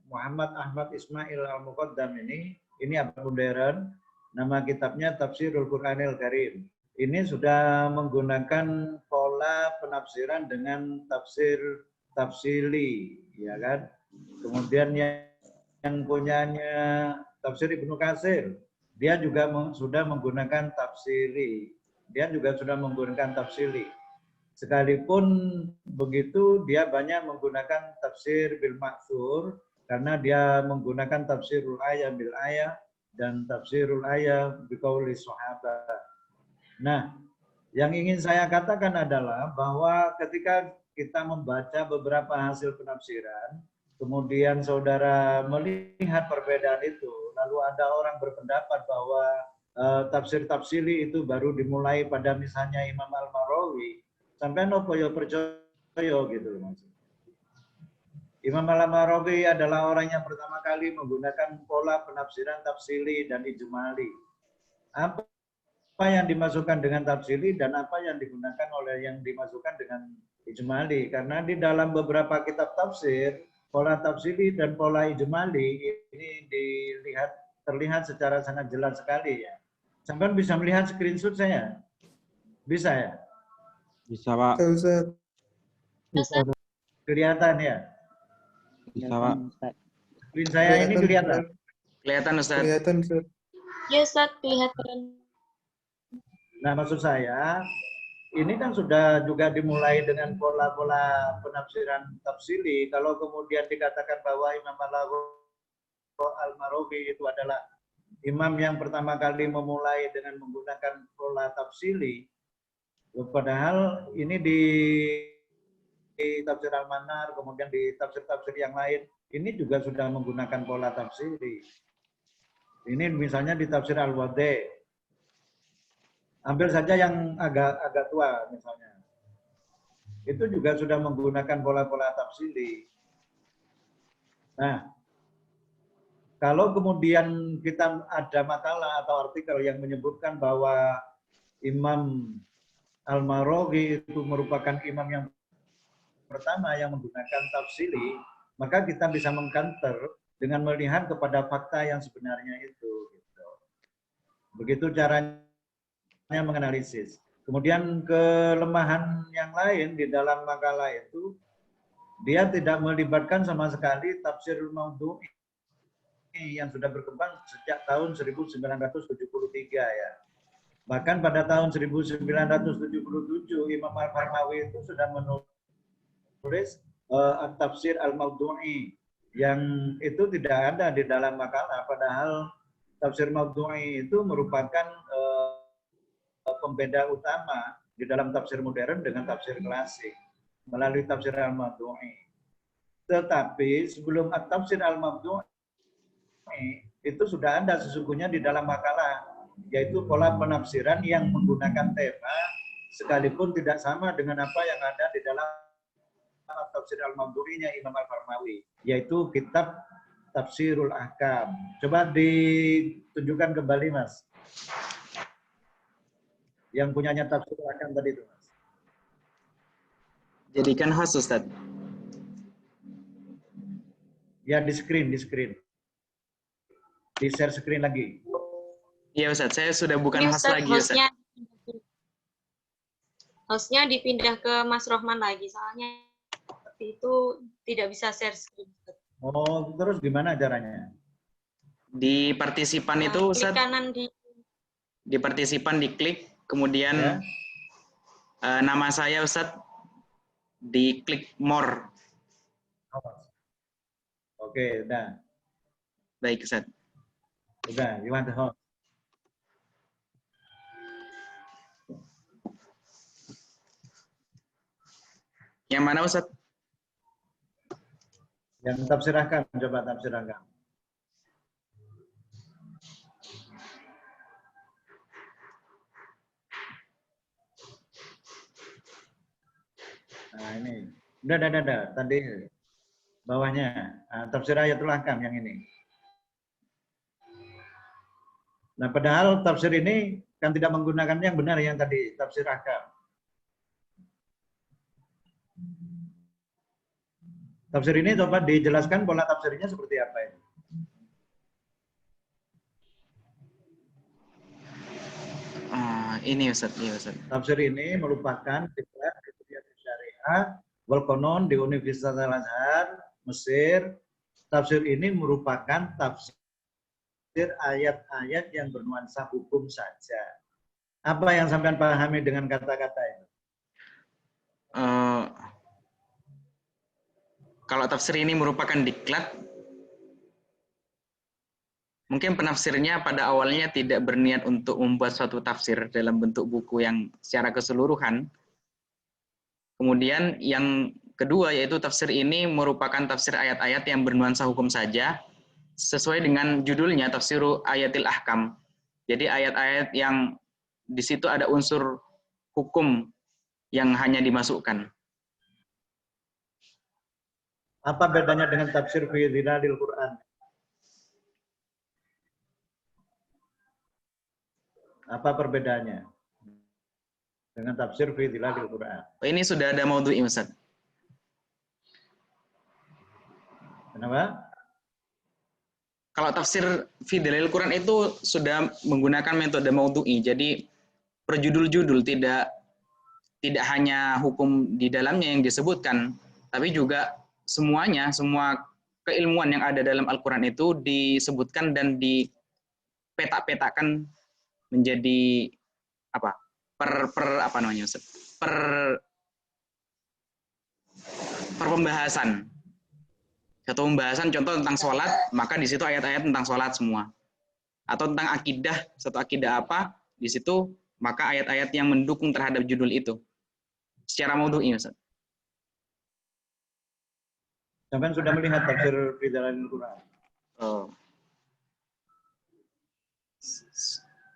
[SPEAKER 5] Muhammad Ahmad Ismail Al-Muqaddam ini abad modern. Nama kitabnya Tafsirul Quranil Karim. Ini sudah menggunakan pola penafsiran dengan tafsir tafsili, ya kan? Kemudian yang punyanya Tafsir Ibnu Katsir, dia juga sudah menggunakan tafsiri. Dia juga sudah menggunakan tafsili. Sekalipun begitu, dia banyak menggunakan tafsir bil ma'thur karena dia menggunakan tafsirul ayah bil ayah dan tafsirul ayah biqauli sahabat. Nah, yang ingin saya katakan adalah bahwa ketika kita membaca beberapa hasil penafsiran, kemudian saudara melihat perbedaan itu, lalu ada orang berpendapat bahwa tafsir tafsili itu baru dimulai pada misalnya Imam Al-Marawi, sampai nopo yo percaya gitu loh. Imam Al-Marawi adalah orang yang pertama kali menggunakan pola penafsiran tafsili dan ijmali. Apa yang dimasukkan dengan tafsili dan apa yang digunakan oleh yang dimasukkan dengan ijmali. Karena di dalam beberapa kitab tafsir, pola tafsili dan pola ijmali ini terlihat secara sangat jelas sekali ya. Sampai bisa melihat screenshot saya? Bisa ya?
[SPEAKER 8] Bisa, Pak.
[SPEAKER 4] Bisa.
[SPEAKER 5] Kelihatan ya?
[SPEAKER 8] Bisa, Pak.
[SPEAKER 5] Screen saya ini kelihatan?
[SPEAKER 2] Kelihatan, Ustaz.
[SPEAKER 4] Kelihatan, Ustaz.
[SPEAKER 1] Ya, Ustaz, kelihatan.
[SPEAKER 5] Nah, maksud saya, ini kan sudah juga dimulai dengan pola-pola penafsiran tafsili. Kalau kemudian dikatakan bahwa Imam Al-Marawi itu adalah imam yang pertama kali memulai dengan menggunakan pola tafsili, padahal ini di tafsir Al-Manar, kemudian di tafsir-tafsir yang lain, ini juga sudah menggunakan pola tafsiri. Ini misalnya di tafsir Al-Wadi. Ambil saja yang agak tua misalnya. Itu juga sudah menggunakan pola-pola tafsiri. Nah, kalau kemudian kita ada makalah atau artikel yang menyebutkan bahwa Imam Al-Maraghi itu merupakan imam yang pertama yang menggunakan tafsiri, maka kita bisa mengkanter dengan melihat kepada fakta yang sebenarnya itu. Gitu. Begitu caranya menganalisis. Kemudian kelemahan yang lain di dalam makalah itu, dia tidak melibatkan sama sekali tafsir maudhu'i yang sudah berkembang sejak tahun 1973 ya. Bahkan pada tahun 1977 Imam Al-Farmawi itu sudah menulis tafsir al-maudhu'i yang itu tidak ada di dalam makalah, padahal tafsir maudhu'i itu merupakan pembeda utama di dalam tafsir modern dengan tafsir klasik melalui tafsir al-maudhu'i. Tetapi sebelum tafsir al-maudhu'i itu sudah ada sesungguhnya di dalam makalah, yaitu pola penafsiran yang menggunakan tema sekalipun tidak sama dengan apa yang ada di dalam tafsir al-maudhu'inya Imam Al-Farmawi, yaitu kitab Tafsirul Ahkam. Coba ditunjukkan kembali, Mas. Yang punyanya Tafsirul Ahkam tadi itu, Mas.
[SPEAKER 2] Jadikan host, Ustaz.
[SPEAKER 5] Ya, di screen. Di share screen lagi.
[SPEAKER 2] Iya, Ustaz. Saya sudah bukan
[SPEAKER 1] Ini
[SPEAKER 2] host lagi, Ustaz.
[SPEAKER 1] Hostnya dipindah ke Mas Rohman lagi, soalnya itu tidak bisa share screen.
[SPEAKER 5] Oh, terus gimana caranya?
[SPEAKER 2] Di partisipan itu, Ustaz.
[SPEAKER 1] Klik kanan
[SPEAKER 2] di partisipan diklik, kemudian
[SPEAKER 5] Ya.
[SPEAKER 2] Nama saya, Ustaz, diklik more.
[SPEAKER 5] Oke, udah.
[SPEAKER 2] Baik, Ustaz.
[SPEAKER 5] Udah, you want the host.
[SPEAKER 2] Yang mana, Ustaz?
[SPEAKER 5] Yang Tafsir Ahkam, coba Tafsir Ahkam. Nah, ini. Udah. Tadi bawahnya. Nah, Tafsir Ayatul Ahkam yang ini. Nah, padahal tafsir ini kan tidak menggunakan yang benar yang tadi, Tafsir Ahkam. Tafsir ini coba dijelaskan pola tafsirnya seperti apa ini.
[SPEAKER 2] Ini, Ustaz. Iya, Ustaz.
[SPEAKER 5] Tafsir ini merupakan diklat di Kuliah Syariah wal Qanon di Universitas Al-Azhar, Mesir. Tafsir ini merupakan tafsir ayat-ayat yang bernuansa hukum saja. Apa yang sampean pahami dengan kata-kata itu?
[SPEAKER 2] Kalau tafsir ini merupakan diklat, mungkin penafsirnya pada awalnya tidak berniat untuk membuat suatu tafsir dalam bentuk buku yang secara keseluruhan. Kemudian yang kedua yaitu tafsir ini merupakan tafsir ayat-ayat yang bernuansa hukum saja, sesuai dengan judulnya Tafsiru Ayatil Ahkam. Jadi ayat-ayat yang di situ ada unsur hukum yang hanya dimasukkan.
[SPEAKER 5] Apa bedanya dengan tafsir fi Dhilalil Quran? Apa perbedaannya dengan tafsir fi Dhilalil Quran?
[SPEAKER 2] Ini sudah ada maudhu'i, Ustaz.
[SPEAKER 5] Kenapa?
[SPEAKER 2] Kalau tafsir fi Dhilalil Quran itu sudah menggunakan metode maudhu'i. Jadi per judul-judul tidak hanya hukum di dalamnya yang disebutkan, tapi juga semuanya, semua keilmuan yang ada dalam Al-Quran itu disebutkan dan dipetak-petakan menjadi apa? Per pembahasan. Satu pembahasan contoh tentang sholat, maka di situ ayat-ayat tentang sholat semua. Atau tentang akidah, satu akidah apa, di situ maka ayat-ayat yang mendukung terhadap judul itu. Secara maudhu'i, Ustaz.
[SPEAKER 5] Sampai sudah melihat tafsir fi Dhilalil Quran?
[SPEAKER 2] Oh.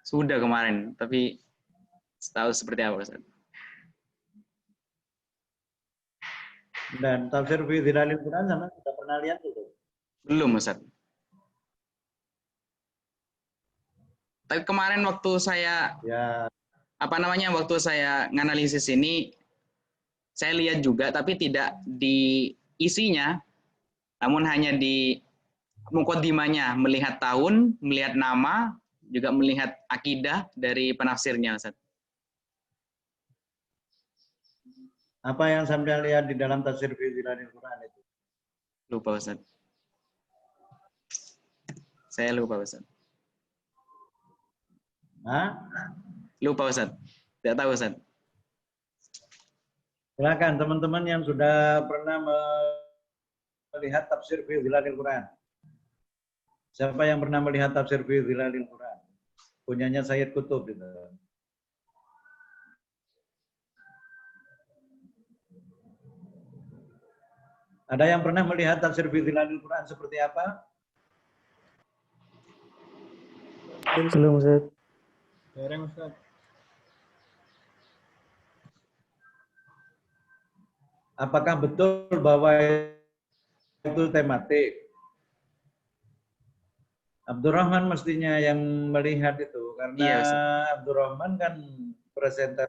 [SPEAKER 2] Sudah kemarin, tapi tahu seperti apa, Ustaz.
[SPEAKER 5] Dan tafsir fi Dhilalil Quran sama sudah pernah lihat itu?
[SPEAKER 2] Belum, Ustaz. Tapi kemarin waktu saya apa namanya, waktu saya nganalisis ini, saya lihat juga, tapi tidak di isinya, namun hanya di mukodimanya, melihat tahun, melihat nama, juga melihat akidah dari penafsirnya, Ustaz.
[SPEAKER 5] Apa yang sampai lihat di dalam tafsir fi zilalil Quran itu?
[SPEAKER 2] Lupa, Ustaz. Saya lupa, Ustaz.
[SPEAKER 5] Hah?
[SPEAKER 2] Lupa, Ustaz. Tidak tahu, Ustaz.
[SPEAKER 5] Silakan teman-teman yang sudah pernah melihat tafsir fi zilalil Quran. Siapa yang pernah melihat tafsir fi zilalil Quran? Punyanya Sayyid Qutb itu. Ada yang pernah melihat tafsir fi zilalil Quran seperti apa?
[SPEAKER 6] Belum, Ustaz.
[SPEAKER 5] Apakah betul bahwa itu tematik? Abdurrahman mestinya yang melihat itu, karena
[SPEAKER 2] Iya, Ustaz.
[SPEAKER 5] Abdurrahman kan presenter.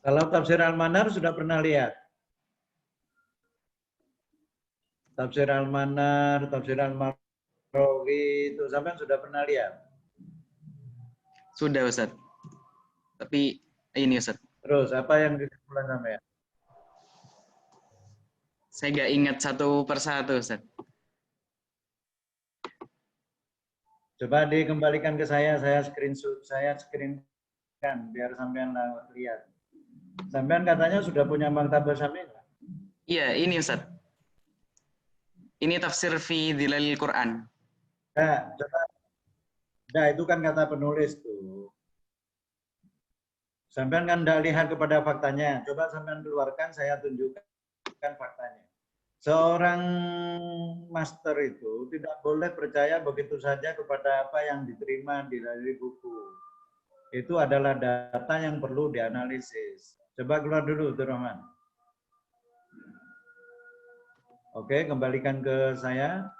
[SPEAKER 5] Kalau tafsir Al-Manar sudah pernah lihat? Tafsir Al-Manar, tafsir Al-Marwawi itu sampai sudah pernah lihat?
[SPEAKER 2] Sudah, Ustaz. Tapi ini, Ustaz.
[SPEAKER 5] Terus apa yang disimpulkan sampai?
[SPEAKER 2] Saya nggak ingat satu persatu, Ustaz.
[SPEAKER 5] Coba dikembalikan ke saya screenshot, saya screenkan biar sampean lihat. Sampean katanya sudah punya maktabah sampean?
[SPEAKER 2] Iya, ini, Ustaz. Ini tafsir fi zilalil Quran.
[SPEAKER 5] Nah, coba. Nah, itu kan kata penulis tuh. Sampean kan tidak lihat kepada faktanya. Coba sampean keluarkan, saya tunjukkan faktanya. Seorang master itu tidak boleh percaya begitu saja kepada apa yang diterima dari buku. Itu adalah data yang perlu dianalisis. Coba keluar dulu, Rahman. Oke, kembalikan ke saya.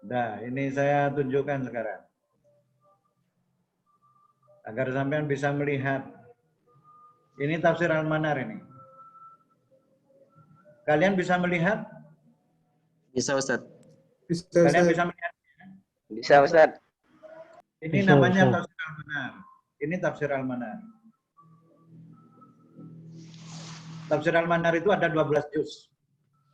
[SPEAKER 5] Nah, ini saya tunjukkan sekarang. Agar sampean bisa melihat. Ini tafsir Al-Manar ini. Kalian bisa melihat?
[SPEAKER 2] Bisa, Ustaz.
[SPEAKER 4] Bisa,
[SPEAKER 5] Kalian
[SPEAKER 4] Ustaz.
[SPEAKER 5] bisa melihat?
[SPEAKER 3] Bisa, Ustaz.
[SPEAKER 5] Ini
[SPEAKER 6] Bisa,
[SPEAKER 5] namanya
[SPEAKER 6] Ustaz.
[SPEAKER 5] tafsir Al-Manar. Ini tafsir Al-Manar. Tafsir Al-Manar itu ada 12 juz.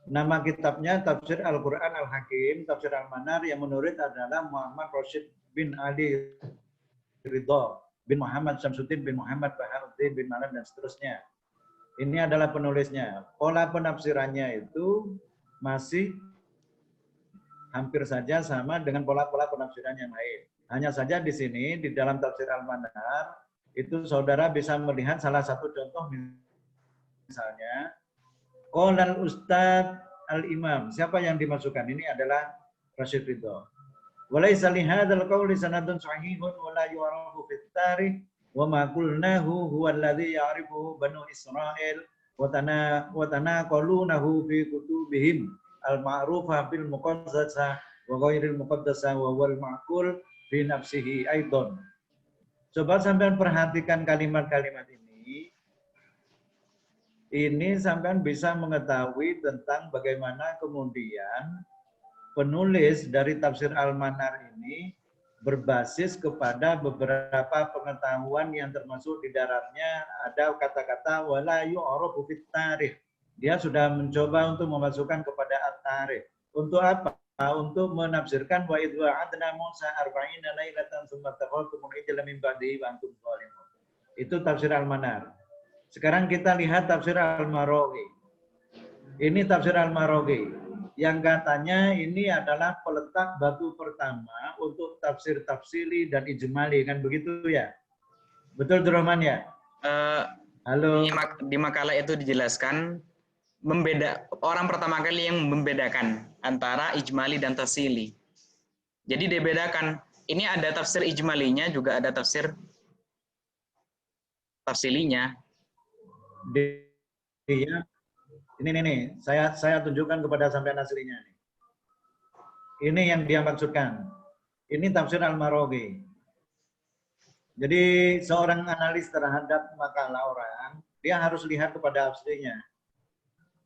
[SPEAKER 5] Nama kitabnya Tafsir Al-Quran Al-Hakim, Tafsir Al-Manar yang menulis adalah Muhammad Rashid bin Ali Ridho, bin Muhammad Syamsuddin, bin Muhammad Baharuddin, bin Malan, dan seterusnya. Ini adalah penulisnya. Pola penafsirannya itu masih hampir saja sama dengan pola-pola penafsiran yang lain. Hanya saja di sini, di dalam Tafsir Al-Manar, itu saudara bisa melihat salah satu contoh, misalnya, Qolal Ustadz Al-Imam. Siapa yang dimasukkan? Ini adalah Rashid Ridho. Walaysa lihadzal qawli sanadun sahihun wa la yu'rafu fit tarikh wa ma qulnahu huwa alladhi ya'rifuhu Banu Israil wa tanaqalunahu fi kutubihim al-ma'rufah bil muqaddasah wa ghairil muqaddasah wa wal ma'qul fi nafsihi aidan. Coba sampean perhatikan kalimat-kalimat ini. Ini sampean bisa mengetahui tentang bagaimana kemudian penulis dari tafsir Al-Manar ini berbasis kepada beberapa pengetahuan yang termasuk di dalamnya ada kata-kata wala yu'rafu fit tarikh. Dia sudah mencoba untuk memasukkan kepada at-tarikh. Untuk apa? Untuk menafsirkan wa idh wa'adna Musa 40 lailatan tsumma taqaltumul ijla min ba'dihi wa antum zalimun. Itu tafsir Al-Manar. Sekarang kita lihat tafsir Al-Marwawi. Ini tafsir Al-Marwawi yang katanya ini adalah peletak batu pertama untuk tafsir tafsili dan ijmali, kan begitu ya? Betul, Rahman ya? Halo.
[SPEAKER 2] Di makalah itu dijelaskan orang pertama kali yang membedakan antara ijmali dan tafsili. Jadi dibedakan. Ini ada tafsir ijmalinya, juga ada tafsir tafsilinya.
[SPEAKER 5] Dia ini nih, saya tunjukkan kepada sampean aslinya nih. Ini yang dia maksudkan. Ini tafsir Al-Maraghi. Jadi seorang analis terhadap makalah orang, dia harus lihat kepada aslinya.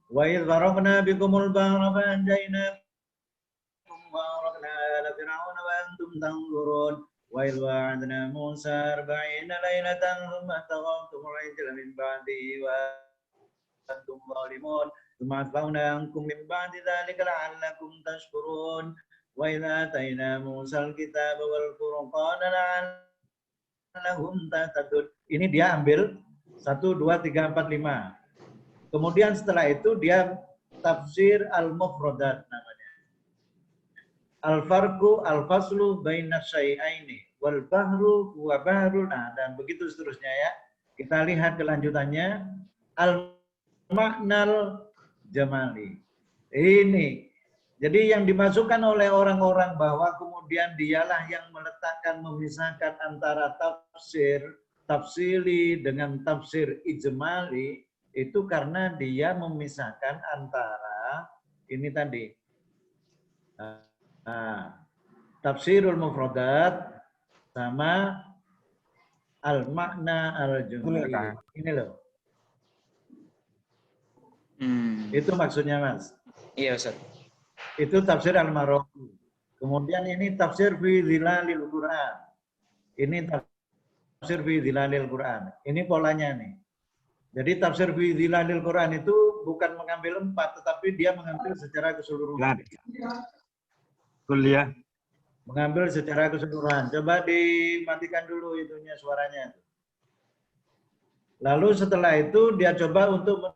[SPEAKER 5] Wa idh faraqna bikumul bahra fa anjaynakum wa aghraqna ala fir'auna wa antum tanzurun. Wa idh wa'adna Musa 40 laylatan thumma taghawtumul ijla min ba'dihi wa antum zalimun. Thumma atba'na ankum min ba'di dzalika la'allakum tashkurun. Wa idh atayna Musa al-kitaba wal furqana la'allahum tahtadun. Ini dia ambil 1, 2, 3, 4, 5. Kemudian setelah itu dia tafsir al-mufradat namanya. Al-farqu al-faslu baina syai'aini wal bahru wa bahrul, dan begitu seterusnya ya. Kita lihat kelanjutannya. Al-maknal jamali. Ini. Jadi yang dimasukkan oleh orang-orang bahwa kemudian dialah yang meletakkan, memisahkan antara tafsir tafsili dengan tafsir ijmali, itu karena dia memisahkan antara ini tadi. Tafsirul mufradat sama al-makna al-jumli. Ini loh. Itu maksudnya, Mas.
[SPEAKER 2] Iya, Ustaz.
[SPEAKER 5] Itu tafsir Al-Maraghi. Kemudian ini tafsir fi dhilalil Quran. Ini tafsir fi dhilalil Quran. Ini polanya nih. Jadi tafsir fi dhilalil Quran itu bukan mengambil 4, tetapi dia mengambil secara keseluruhan.
[SPEAKER 8] Kuliah.
[SPEAKER 5] Mengambil secara keseluruhan. Coba dimatikan dulu itunya suaranya. Lalu setelah itu dia coba untuk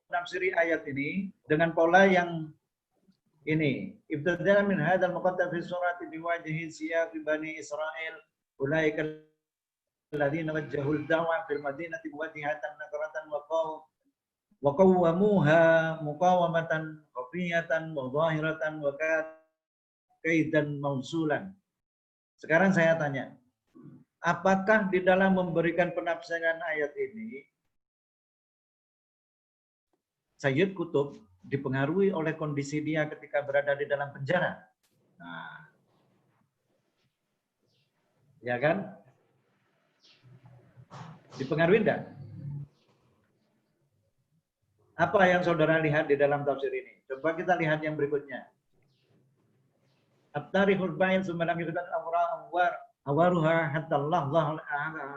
[SPEAKER 5] menafsiri ayat ini dengan pola yang ini. Ibtada'a min hadzal muqaddam fi surati biwajhi siyaq bani Israil ulaika alladziina wajjahul da'wa fil madinati muwajjihatan nakratan wa qawwamuha muqawamatan khafiyatan wa zahiratan wa kaidan mausulan. Sekarang saya tanya, apakah di dalam memberikan penafsiran ayat ini Sayyid Qutb dipengaruhi oleh kondisi dia ketika berada di dalam penjara? Nah, ya kan? Dipengaruhi enggak? Apa yang saudara lihat di dalam tafsir ini? Coba kita lihat yang berikutnya. At-tarikhul bayin summa lam yudad awaruha hatta Allah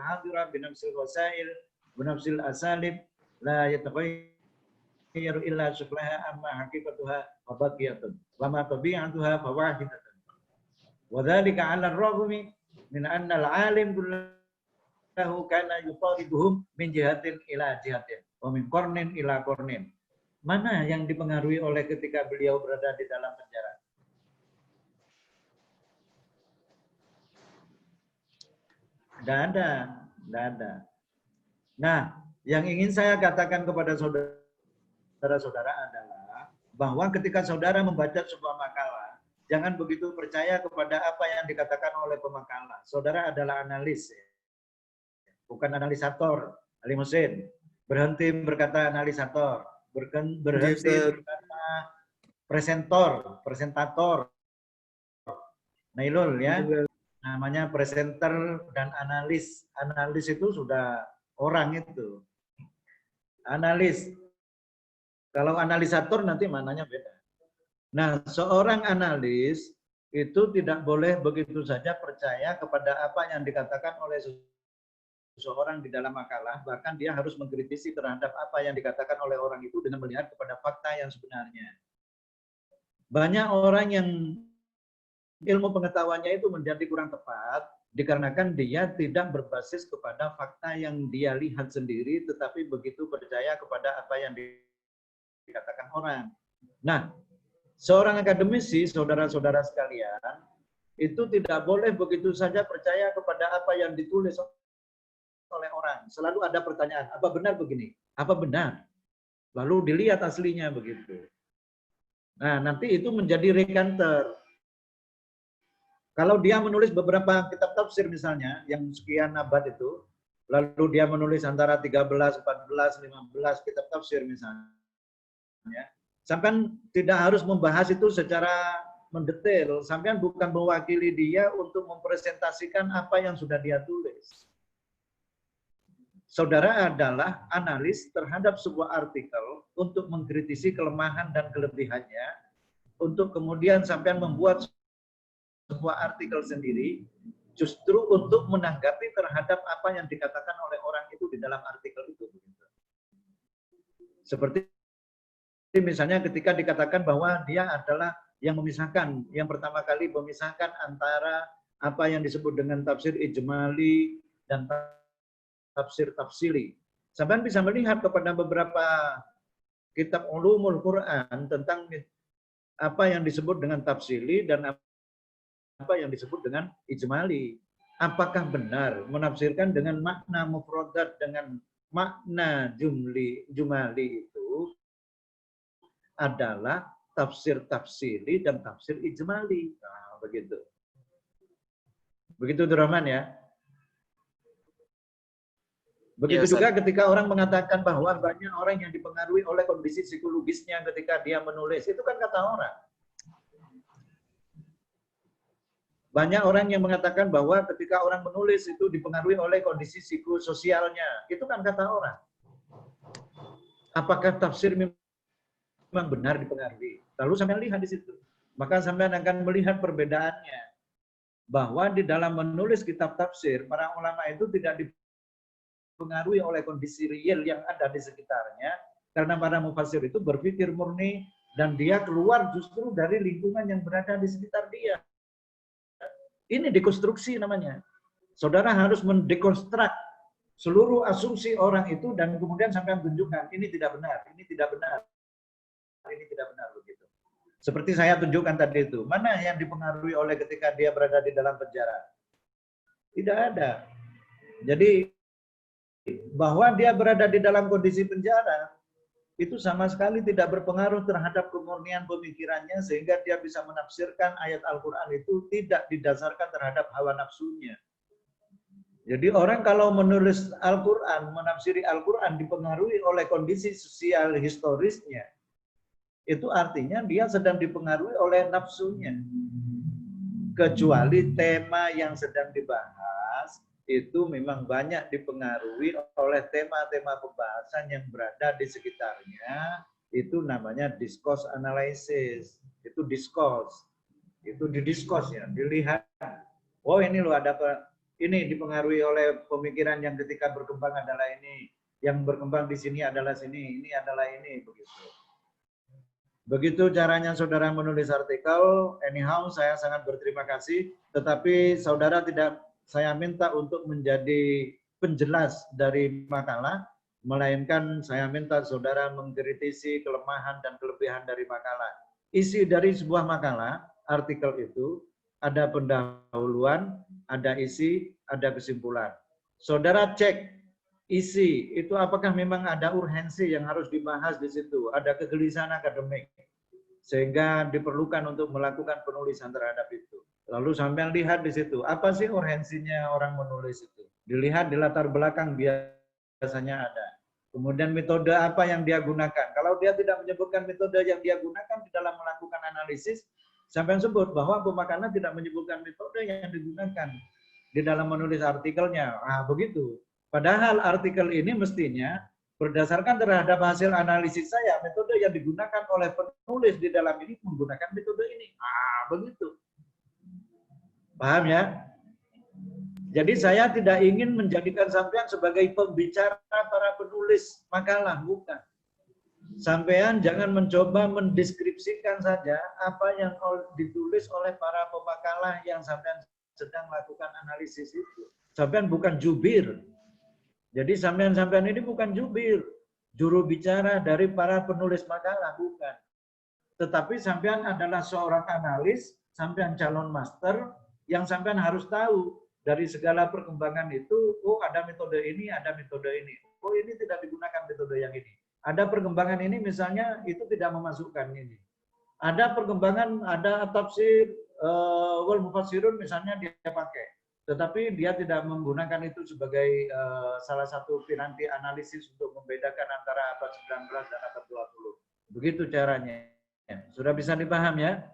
[SPEAKER 5] hadira binafsil wasail binafsil asalib la yataghayyar illa syuklaha amma haqiqatuha wa baqiyatun wa ma tabi'atuha fawahidatun wa dhalika 'ala ar-raghmi min anna al-'alim kullahu kana yutariduhum min jihatin ila jihatin wa min qarnin ila qarnin. Mana yang dipengaruhi oleh ketika beliau berada di dalam penjara? Tidak ada. Nah, yang ingin saya katakan kepada saudara-saudara adalah bahwa ketika saudara membaca sebuah makalah, jangan begitu percaya kepada apa yang dikatakan oleh pemakalah. Saudara adalah analis, bukan analisator. Ali Musin, berhenti berkata analisator, berhenti berkata presentator. Nailul ya. Namanya presenter dan analis. Analis itu sudah orang itu. Analis. Kalau analisator nanti mananya beda. Nah, seorang analis itu tidak boleh begitu saja percaya kepada apa yang dikatakan oleh seseorang di dalam makalah. Bahkan dia harus mengkritisi terhadap apa yang dikatakan oleh orang itu dengan melihat kepada fakta yang sebenarnya. Banyak orang yang ilmu pengetahuannya itu menjadi kurang tepat dikarenakan dia tidak berbasis kepada fakta yang dia lihat sendiri, tetapi begitu percaya kepada apa yang dikatakan orang. Nah, seorang akademisi, saudara-saudara sekalian, itu tidak boleh begitu saja percaya kepada apa yang ditulis oleh orang. Selalu ada pertanyaan, apa benar begini? Apa benar? Lalu dilihat aslinya begitu. Nah, nanti itu menjadi rekanter. Kalau dia menulis beberapa kitab tafsir misalnya, yang sekian abad itu, lalu dia menulis antara 13, 14, 15 kitab tafsir misalnya, sampean tidak harus membahas itu secara mendetail, sampean bukan mewakili dia untuk mempresentasikan apa yang sudah dia tulis. Saudara adalah analis terhadap sebuah artikel untuk mengkritisi kelemahan dan kelebihannya, untuk kemudian sampean membuat sebuah artikel sendiri, justru untuk menanggapi terhadap apa yang dikatakan oleh orang itu di dalam artikel itu. Seperti misalnya ketika dikatakan bahwa dia adalah yang memisahkan, yang pertama kali memisahkan antara apa yang disebut dengan tafsir ijmali dan tafsir tafsili. Sampai bisa melihat kepada beberapa kitab ulumul Quran tentang apa yang disebut dengan tafsili dan apa yang disebut dengan ijmali. Apakah benar menafsirkan dengan makna mufradat dengan makna jumali itu adalah tafsir tafsili dan tafsir ijmali. Nah, begitu. Begitu Rahman ya. Begitu
[SPEAKER 2] Ya,
[SPEAKER 5] juga ketika orang mengatakan bahwa banyak orang yang dipengaruhi oleh kondisi psikologisnya ketika dia menulis. Itu kan kata orang. Banyak orang yang mengatakan bahwa ketika orang menulis itu dipengaruhi oleh kondisi psikososialnya. Itu kan kata orang. Apakah tafsir memang benar dipengaruhi? Lalu sampai lihat di situ. Maka sampai akan melihat perbedaannya. Bahwa di dalam menulis kitab tafsir, para ulama itu tidak dipengaruhi oleh kondisi real yang ada di sekitarnya. Karena para mufassir itu berpikir murni dan dia keluar justru dari lingkungan yang berada di sekitar dia. Ini dekonstruksi namanya. Saudara harus mendekonstruk seluruh asumsi orang itu dan kemudian sampai tunjukkan ini tidak benar, ini tidak benar, ini tidak benar begitu. Seperti saya tunjukkan tadi itu, mana yang dipengaruhi oleh ketika dia berada di dalam penjara? Tidak ada. Jadi bahwa dia berada di dalam kondisi penjara itu sama sekali tidak berpengaruh terhadap kemurnian pemikirannya sehingga dia bisa menafsirkan ayat Al-Quran itu tidak didasarkan terhadap hawa nafsunya. Jadi orang kalau menulis Al-Quran, menafsiri Al-Quran dipengaruhi oleh kondisi sosial historisnya, itu artinya dia sedang dipengaruhi oleh nafsunya. Kecuali tema yang sedang dibahas itu memang banyak dipengaruhi oleh tema-tema pembahasan yang berada di sekitarnya, itu namanya discourse analysis, itu discourse, itu didiskus ya, dilihat, oh ini loh ada ini dipengaruhi oleh pemikiran yang ketika berkembang adalah ini, yang berkembang di sini adalah sini, ini adalah ini, begitu. Begitu caranya saudara menulis artikel, anyhow saya sangat berterima kasih, tetapi saudara tidak saya minta untuk menjadi penjelas dari makalah, melainkan saya minta saudara mengkritisi kelemahan dan kelebihan dari makalah. Isi dari sebuah makalah, artikel itu, ada pendahuluan, ada isi, ada kesimpulan. Saudara cek isi, itu apakah memang ada urgensi yang harus dibahas di situ, ada kegelisahan akademik, sehingga diperlukan untuk melakukan penulisan terhadap itu. Lalu sampai lihat di situ, apa sih urgensinya orang menulis itu? Dilihat di latar belakang biasanya ada. Kemudian metode apa yang dia gunakan. Kalau dia tidak menyebutkan metode yang dia gunakan di dalam melakukan analisis, sampai sebut bahwa pemakanan tidak menyebutkan metode yang digunakan di dalam menulis artikelnya. Nah, begitu. Padahal artikel ini mestinya berdasarkan terhadap hasil analisis saya, metode yang digunakan oleh penulis di dalam ini menggunakan metode ini. Ah, begitu. Paham ya? Jadi saya tidak ingin menjadikan sampean sebagai pembicara para penulis makalah, bukan. Sampean jangan mencoba mendeskripsikan saja apa yang ditulis oleh para pemakalah yang sampean sedang melakukan analisis itu. Sampean bukan jubir. Jadi sampean ini bukan jubir, juru bicara dari para penulis makalah, bukan. Tetapi sampean adalah seorang analis, sampean calon master, yang sampean harus tahu dari segala perkembangan itu, oh ada metode ini, ada metode ini. Oh ini tidak digunakan metode yang ini. Ada perkembangan ini misalnya itu tidak memasukkan ini. Ada perkembangan, ada tafsir wal mufassirun misalnya dia pakai, tetapi dia tidak menggunakan itu sebagai salah satu piranti analisis untuk membedakan antara abad 19 dan abad 20. Begitu caranya. Sudah bisa dipaham ya?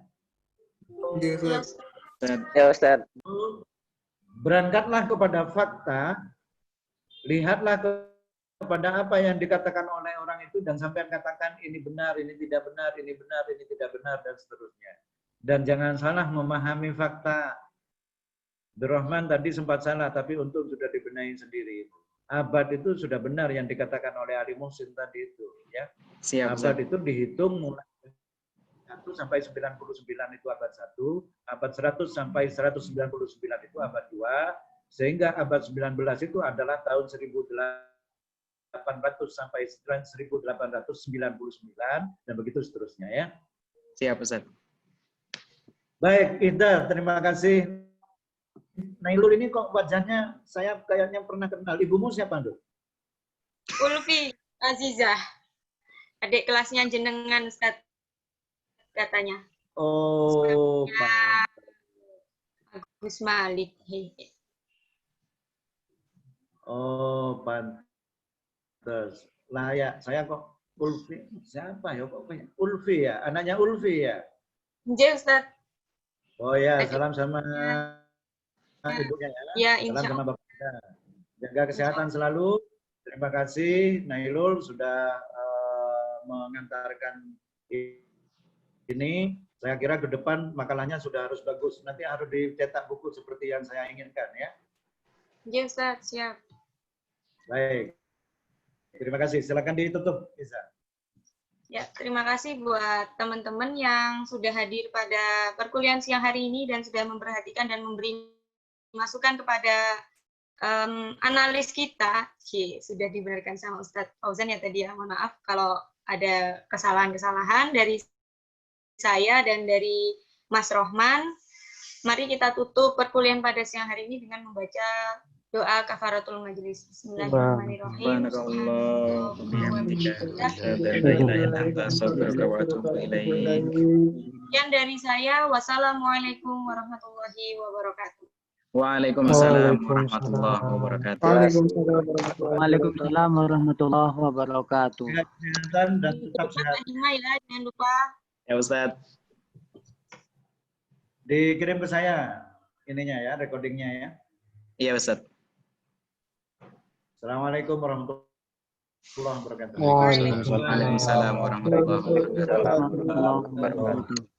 [SPEAKER 4] Iya,
[SPEAKER 3] Ya Ustaz.
[SPEAKER 5] Berangkatlah kepada fakta, lihatlah kepada apa yang dikatakan oleh orang itu dan sampai katakan ini benar, ini tidak benar, ini benar, ini tidak benar, dan seterusnya. Dan jangan salah memahami fakta. Abdurrahman tadi sempat salah, tapi untung sudah dibenahi sendiri. Abad itu sudah benar yang dikatakan oleh Ali Muhsin tadi itu. Ya.
[SPEAKER 2] Siap,
[SPEAKER 5] Abad itu dihitung mulai 1 sampai 99 itu abad 1, abad 100 sampai 199 itu abad 2, sehingga abad 19 itu adalah tahun 1800 sampai 1899 dan begitu seterusnya ya.
[SPEAKER 2] Siap, Ustaz.
[SPEAKER 5] Baik, Ida, terima kasih. Nailul ini kok wajahnya saya kayaknya pernah kenal. Ibumu siapa, Nduk?
[SPEAKER 1] Ulfi Azizah. Adik kelasnya jenengan, Ustaz. Katanya.
[SPEAKER 5] Oh, Pak.
[SPEAKER 1] Agus Malik.
[SPEAKER 5] Oh, pantes. Lah ya, saya kok Ulfi. Siapa ya kok? Ulfi ya, anaknya Ulfi ya.
[SPEAKER 1] Iya, Ustaz.
[SPEAKER 5] Oh ya, salam sama ibunya ya.
[SPEAKER 1] Ya,
[SPEAKER 5] Salam
[SPEAKER 1] insya
[SPEAKER 5] sama
[SPEAKER 1] Allah.
[SPEAKER 5] bapaknya. Jaga kesehatan selalu. Terima kasih Nailul sudah mengantarkan ini. Saya kira ke depan makalahnya sudah harus bagus. Nanti harus dicetak buku seperti yang saya inginkan ya.
[SPEAKER 1] Iya, Ustaz. Siap.
[SPEAKER 5] Baik. Terima kasih. Silakan ditutup, Isa.
[SPEAKER 1] Ya, terima kasih buat teman-teman yang sudah hadir pada perkuliahan siang hari ini dan sudah memperhatikan dan memberi masukan kepada analis kita. Sudah dibenarkan sama Ustadz Fauzan ya tadi ya. Mohon maaf kalau ada kesalahan-kesalahan dari saya dan dari Mas Rohman. Mari kita tutup perkuliahan pada siang hari ini dengan membaca doa kafaratul majelis. Bismillahirrahmanirrahim. Sekian dari saya. Wassalamualaikum warahmatullahi wabarakatuh.
[SPEAKER 2] Waalaikumsalam warahmatullahi wabarakatuh.
[SPEAKER 6] Waalaikumsalam warahmatullahi wabarakatuh.
[SPEAKER 5] Kesehatan dan tetap sehat.
[SPEAKER 1] Jangan lupa.
[SPEAKER 2] Ya Ustaz.
[SPEAKER 5] Dikirim ke saya ininya ya, recordingnya ya.
[SPEAKER 2] Iya Ustaz.
[SPEAKER 5] Assalamualaikum warahmatullahi wabarakatuh.
[SPEAKER 2] Waalaikumsalam warahmatullahi wabarakatuh.